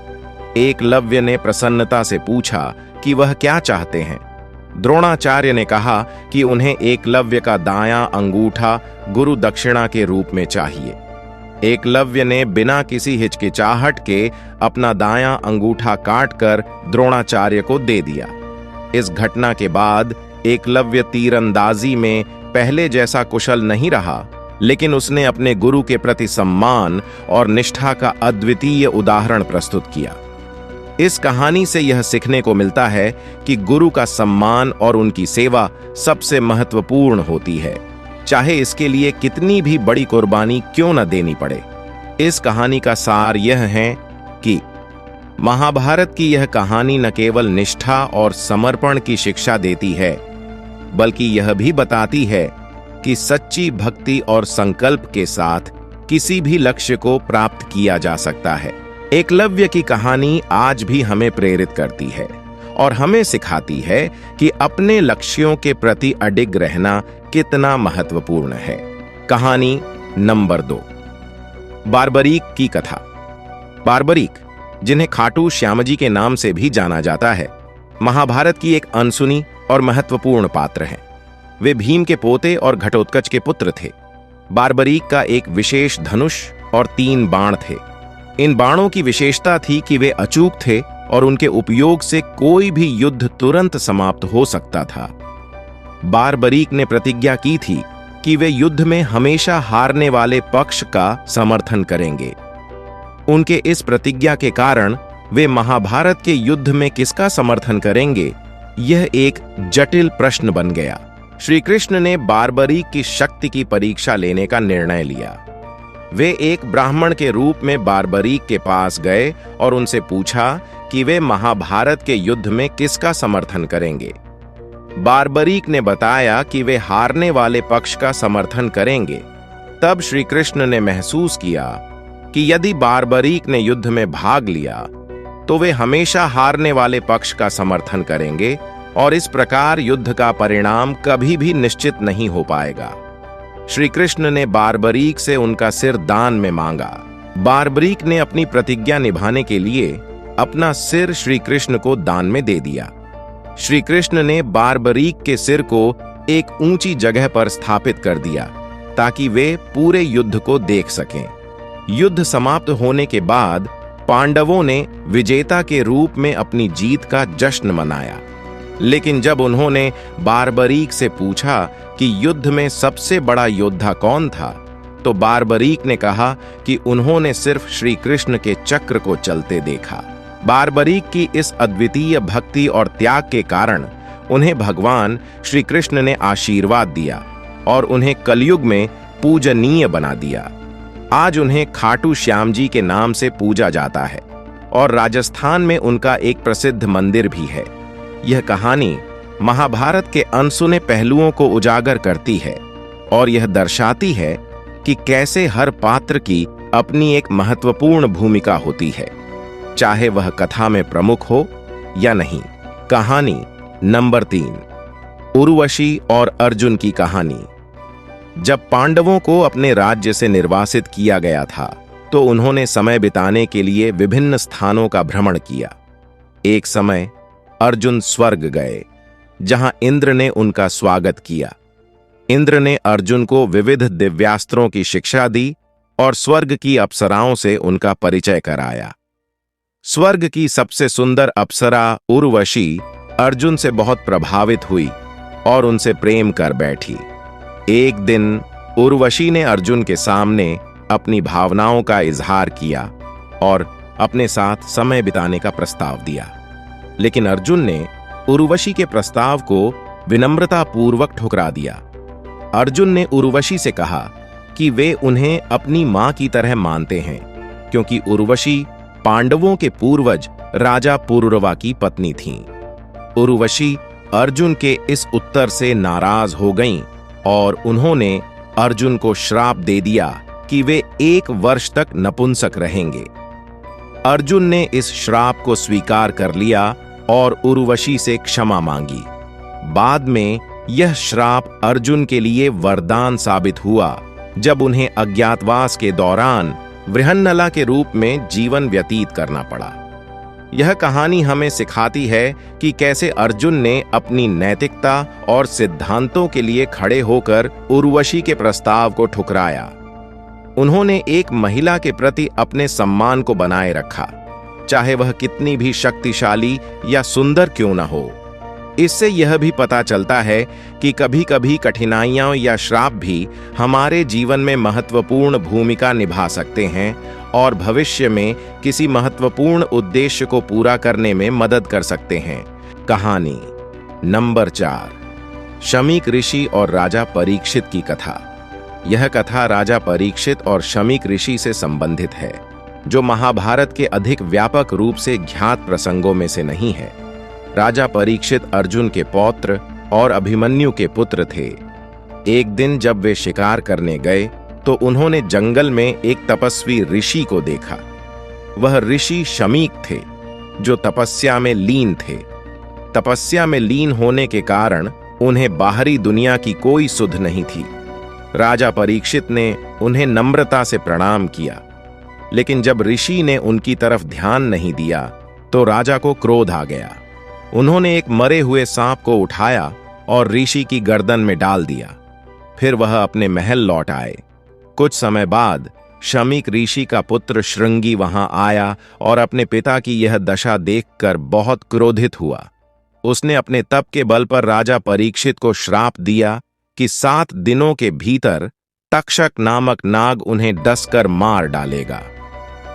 एकलव्य ने प्रसन्नता से पूछा कि वह क्या चाहते हैं। द्रोणाचार्य ने कहा कि उन्हें एकलव्य का दायां अंगूठा गुरु दक्षिणा के रूप में चाहिए। एकलव्य ने बिना किसी हिचकिचाहट के अपना दायां अंगूठा काटकर द्रोणाचार्य को दे दिया। इस घटना के बाद एकलव्य तीरंदाजी में पहले जैसा कुशल नहीं रहा, लेकिन उसने अपने गुरु के प्रति सम्मान और निष्ठा का अद्वितीय उदाहरण प्रस्तुत किया। इस कहानी से यह सीखने को मिलता है कि गुरु का सम्मान और उनकी सेवा सबसे महत्वपूर्ण होती है, चाहे इसके लिए कितनी भी बड़ी कुर्बानी क्यों न देनी पड़े। इस कहानी का सार यह है कि महाभारत की यह कहानी न केवल निष्ठा और समर्पण की शिक्षा देती है, बल्कि यह भी बताती है कि सच्ची भक्ति और संकल्प के साथ किसी भी लक्ष्य को प्राप्त किया जा सकता है। एकलव्य की कहानी आज भी हमें प्रेरित करती है और हमें सिखाती है कि अपने लक्ष्यों के प्रति अडिग रहना कितना महत्वपूर्ण है। कहानी नंबर 2, बार्बरीक की कथा। बार्बरीक, जिन्हें खाटू श्यामजी के नाम से भी जाना जाता है, महाभारत की एक अनसुनी और महत्वपूर्ण पात्र हैं। वे भीम के पोते और घटोत्कच के पुत्र थे। बार्बरीक का एक विशेष धनुष और 3 बाण थे। इन बाणों की विशेषता थी कि वे अचूक थे और उनके उपयोग से कोई भी युद्ध तुरंत समाप्त हो सकता था। बार्बरीक ने प्रतिज्ञा की थी कि वे युद्ध में हमेशा हारने वाले पक्ष का समर्थन करेंगे। उनके इस प्रतिज्ञा के कारण वे महाभारत के युद्ध में किसका समर्थन करेंगे, यह एक जटिल प्रश्न बन गया। श्री कृष्ण ने बार्बरीक की शक्ति की परीक्षा लेने का निर्णय लिया। वे एक ब्राह्मण के रूप में बार्बरीक के पास गए और उनसे पूछा कि वे महाभारत के युद्ध में किसका समर्थन करेंगे। बार्बरीक ने बताया कि वे हारने वाले पक्ष का समर्थन करेंगे। तब श्री कृष्ण ने महसूस किया कि यदि बार्बरीक ने युद्ध में भाग लिया तो वे हमेशा हारने वाले पक्ष का समर्थन करेंगे और इस प्रकार युद्ध का परिणाम कभी भी निश्चित नहीं हो पाएगा। श्री कृष्ण ने बार्बरीक से उनका सिर दान में मांगा। बार्बरीक ने अपनी प्रतिज्ञा निभाने के लिए अपना सिर श्री कृष्ण को दान में दे दिया। श्री कृष्ण ने बार्बरीक के सिर को एक ऊंची जगह पर स्थापित कर दिया ताकि वे पूरे युद्ध को देख सकें। युद्ध समाप्त होने के बाद पांडवों ने विजेता के रूप में अपनी जीत का जश्न मनाया, लेकिन जब उन्होंने बार्बरीक से पूछा कि युद्ध में सबसे बड़ा योद्धा कौन था, तो बार्बरीक ने कहा कि उन्होंने सिर्फ श्री कृष्ण के चक्र को चलते देखा। बार्बरीक की इस अद्वितीय भक्ति और त्याग के कारण उन्हें भगवान श्री कृष्ण ने आशीर्वाद दिया और उन्हें कलयुग में पूजनीय बना दिया। आज उन्हें खाटू श्याम जी के नाम से पूजा जाता है और राजस्थान में उनका एक प्रसिद्ध मंदिर भी है। यह कहानी महाभारत के अनसुने पहलुओं को उजागर करती है और यह दर्शाती है कि कैसे हर पात्र की अपनी एक महत्वपूर्ण भूमिका होती है, चाहे वह कथा में प्रमुख हो या नहीं। कहानी नंबर 3, उर्वशी और अर्जुन की कहानी। जब पांडवों को अपने राज्य से निर्वासित किया गया था तो उन्होंने समय बिताने के लिए विभिन्न स्थानों का भ्रमण किया। एक समय अर्जुन स्वर्ग गए, जहां इंद्र ने उनका स्वागत किया। इंद्र ने अर्जुन को विविध दिव्यास्त्रों की शिक्षा दी और स्वर्ग की अप्सराओं से उनका परिचय कराया। स्वर्ग की सबसे सुंदर अप्सरा उर्वशी अर्जुन से बहुत प्रभावित हुई और उनसे प्रेम कर बैठी। एक दिन उर्वशी ने अर्जुन के सामने अपनी भावनाओं का इजहार किया और अपने साथ समय बिताने का प्रस्ताव दिया, लेकिन अर्जुन ने उर्वशी के प्रस्ताव को विनम्रतापूर्वक ठुकरा दिया। अर्जुन ने उर्वशी से कहा कि वे उन्हें अपनी मां की तरह मानते हैं, क्योंकि उर्वशी पांडवों के पूर्वज राजा पुरुरवा की पत्नी थीं। उर्वशी अर्जुन के इस उत्तर से नाराज हो गईं और उन्होंने अर्जुन को श्राप दे दिया कि वे 1 वर्ष तक नपुंसक रहेंगे। अर्जुन ने इस श्राप को स्वीकार कर लिया और उर्वशी से क्षमा मांगी। बाद में यह श्राप अर्जुन के लिए वरदान साबित हुआ, जब उन्हें अज्ञातवास के दौरान वृहन्नला के रूप में जीवन व्यतीत करना पड़ा। यह कहानी हमें सिखाती है कि कैसे अर्जुन ने अपनी नैतिकता और सिद्धांतों के लिए खड़े होकर उर्वशी के प्रस्ताव को ठुकराया। उन्होंने एक महिला के प्रति अपने सम्मान को बनाए रखा, चाहे वह कितनी भी शक्तिशाली या सुंदर क्यों न हो। इससे यह भी पता चलता है कि कभी-कभी कठिनाइयां या श्राप भी हमारे जीवन में महत्वपूर्ण भूमिका निभा सकते हैं और भविष्य में किसी महत्वपूर्ण उद्देश्य को पूरा करने में मदद कर सकते हैं। कहानी नंबर 4, शमीक ऋषि और राजा परीक्षित की कथा। यह कथा राजा परीक्षित और शमीक ऋषि से संबंधित है, जो महाभारत के अधिक व्यापक रूप से ज्ञात प्रसंगों में से नहीं है। राजा परीक्षित अर्जुन के पौत्र और अभिमन्यु के पुत्र थे। एक दिन जब वे शिकार करने गए तो उन्होंने जंगल में एक तपस्वी ऋषि को देखा। वह ऋषि शमीक थे, जो तपस्या में लीन थे। तपस्या में लीन होने के कारण उन्हें बाहरी दुनिया की कोई सुध नहीं थी। राजा परीक्षित ने उन्हें नम्रता से प्रणाम किया, लेकिन जब ऋषि ने उनकी तरफ ध्यान नहीं दिया तो राजा को क्रोध आ गया। उन्होंने एक मरे हुए सांप को उठाया और ऋषि की गर्दन में डाल दिया। फिर वह अपने महल लौट आए। कुछ समय बाद शमीक ऋषि का पुत्र श्रृंगी वहां आया और अपने पिता की यह दशा देखकर बहुत क्रोधित हुआ। उसने अपने तप के बल पर राजा परीक्षित को श्राप दिया कि 7 दिनों के भीतर तक्षक नामक नाग उन्हें डसकर मार डालेगा।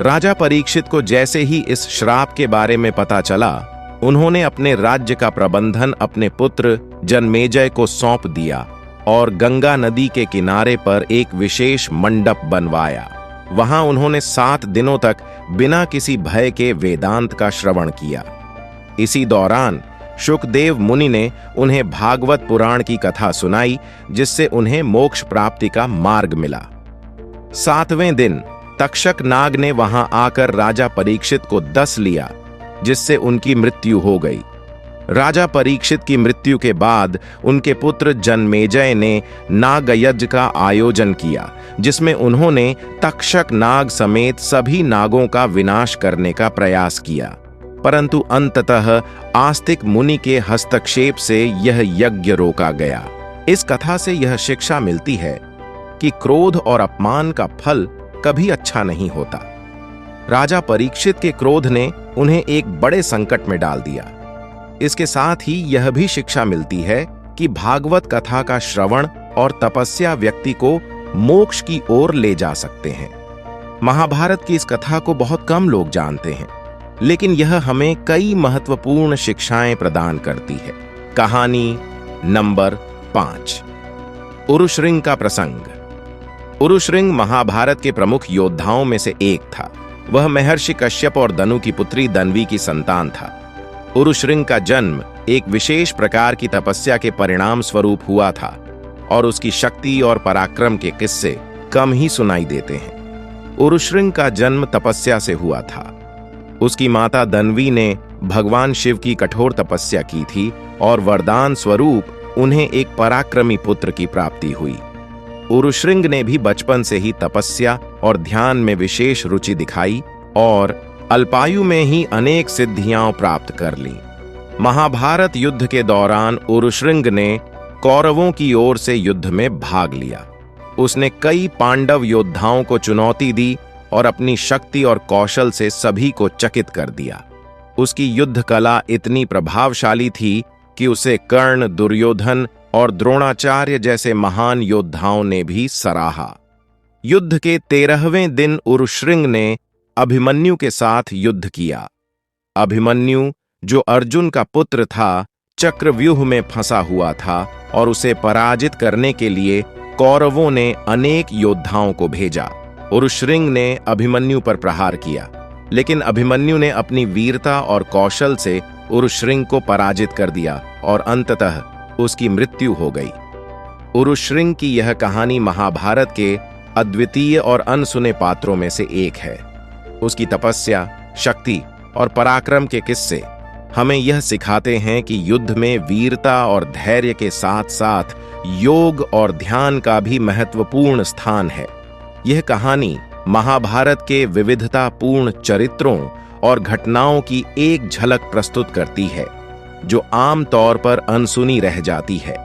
राजा परीक्षित को जैसे ही इस श्राप के बारे में पता चला, उन्होंने अपने राज्य का प्रबंधन अपने पुत्र जनमेजय को सौंप दिया और गंगा नदी के किनारे पर एक विशेष मंडप बनवाया। वहां उन्होंने 7 दिनों तक बिना किसी भय के वेदांत का श्रवण किया। इसी दौरान शुकदेव मुनि ने उन्हें भागवत पुराण की कथा सुनाई, जिससे उन्हें मोक्ष प्राप्ति का मार्ग मिला। 7वें दिन तक्षक नाग ने वहां आकर राजा परीक्षित को डस लिया, जिससे उनकी मृत्यु हो गई। राजा परीक्षित की मृत्यु के बाद उनके पुत्र जनमेजय ने नागयज्ञ का आयोजन किया, जिसमें उन्होंने तक्षक नाग समेत सभी नागों का विनाश करने का प्रयास किया, परंतु अंततः आस्तिक मुनि के हस्तक्षेप से यह यज्ञ रोका गया। इस कथा से यह शिक्षा मिलती है कि क्रोध और अपमान का फल कभी अच्छा नहीं होता। राजा परीक्षित के क्रोध ने उन्हें एक बड़े संकट में डाल दिया। इसके साथ ही यह भी शिक्षा मिलती है कि भागवत कथा का श्रवण और तपस्या व्यक्ति को मोक्ष की ओर ले जा सकते हैं। महाभारत की इस कथा को बहुत कम लोग जानते हैं, लेकिन यह हमें कई महत्वपूर्ण शिक्षाएं प्रदान करती है। कहानी नंबर 5, उरुश्रृंग का प्रसंग। उरुश्रृंग महाभारत के प्रमुख योद्धाओं में से एक था। वह महर्षि कश्यप और दनु की पुत्री दन्वी की संतान था। उरुश्रृंग का जन्म एक विशेष प्रकार की तपस्या के परिणाम स्वरूप हुआ था और उसकी शक्ति और पराक्रम के किस्से कम ही सुनाई देते हैं। उरुश्रृंग का जन्म तपस्या से हुआ था। उसकी माता दन्वी ने भगवान शिव की कठोर तपस्या की थी और वरदान स्वरूप उन्हें एक पराक्रमी पुत्र की प्राप्ति हुई। उरुश्रृंग ने भी बचपन से ही तपस्या और ध्यान में विशेष रुचि दिखाई और अल्पायु में ही अनेक सिद्धियां प्राप्त कर लीं। महाभारत युद्ध के दौरान उरुश्रृंग ने कौरवों की ओर से युद्ध में भाग लिया। उसने कई पांडव योद्धाओं को चुनौती दी और अपनी शक्ति और कौशल से सभी को चकित कर दिया। उसकी युद्ध कला इतनी प्रभावशाली थी कि उसे कर्ण, दुर्योधन और द्रोणाचार्य जैसे महान योद्धाओं ने भी सराहा। युद्ध के 13वें दिन उरुश्रृंग ने अभिमन्यु के साथ युद्ध किया। अभिमन्यु, जो अर्जुन का पुत्र था, चक्रव्यूह में फंसा हुआ था और उसे पराजित करने के लिए कौरवों ने अनेक योद्धाओं को भेजा। उरुश्रृंग ने अभिमन्यु पर प्रहार किया, लेकिन अभिमन्यु ने अपनी वीरता और कौशल से उरुश्रृंग को पराजित कर दिया और अंततः उसकी मृत्यु हो गई। उरुश्रृंग की यह कहानी महाभारत के अद्वितीय और अनसुने पात्रों में से एक है। उसकी तपस्या, शक्ति और पराक्रम के किस्से हमें यह सिखाते हैं कि युद्ध में वीरता और धैर्य के साथ साथ योग और ध्यान का भी महत्वपूर्ण स्थान है। यह कहानी महाभारत के विविधतापूर्ण चरित्रों और घटनाओं की एक झलक प्रस्तुत करती है, जो आम तौर पर अनसुनी रह जाती है।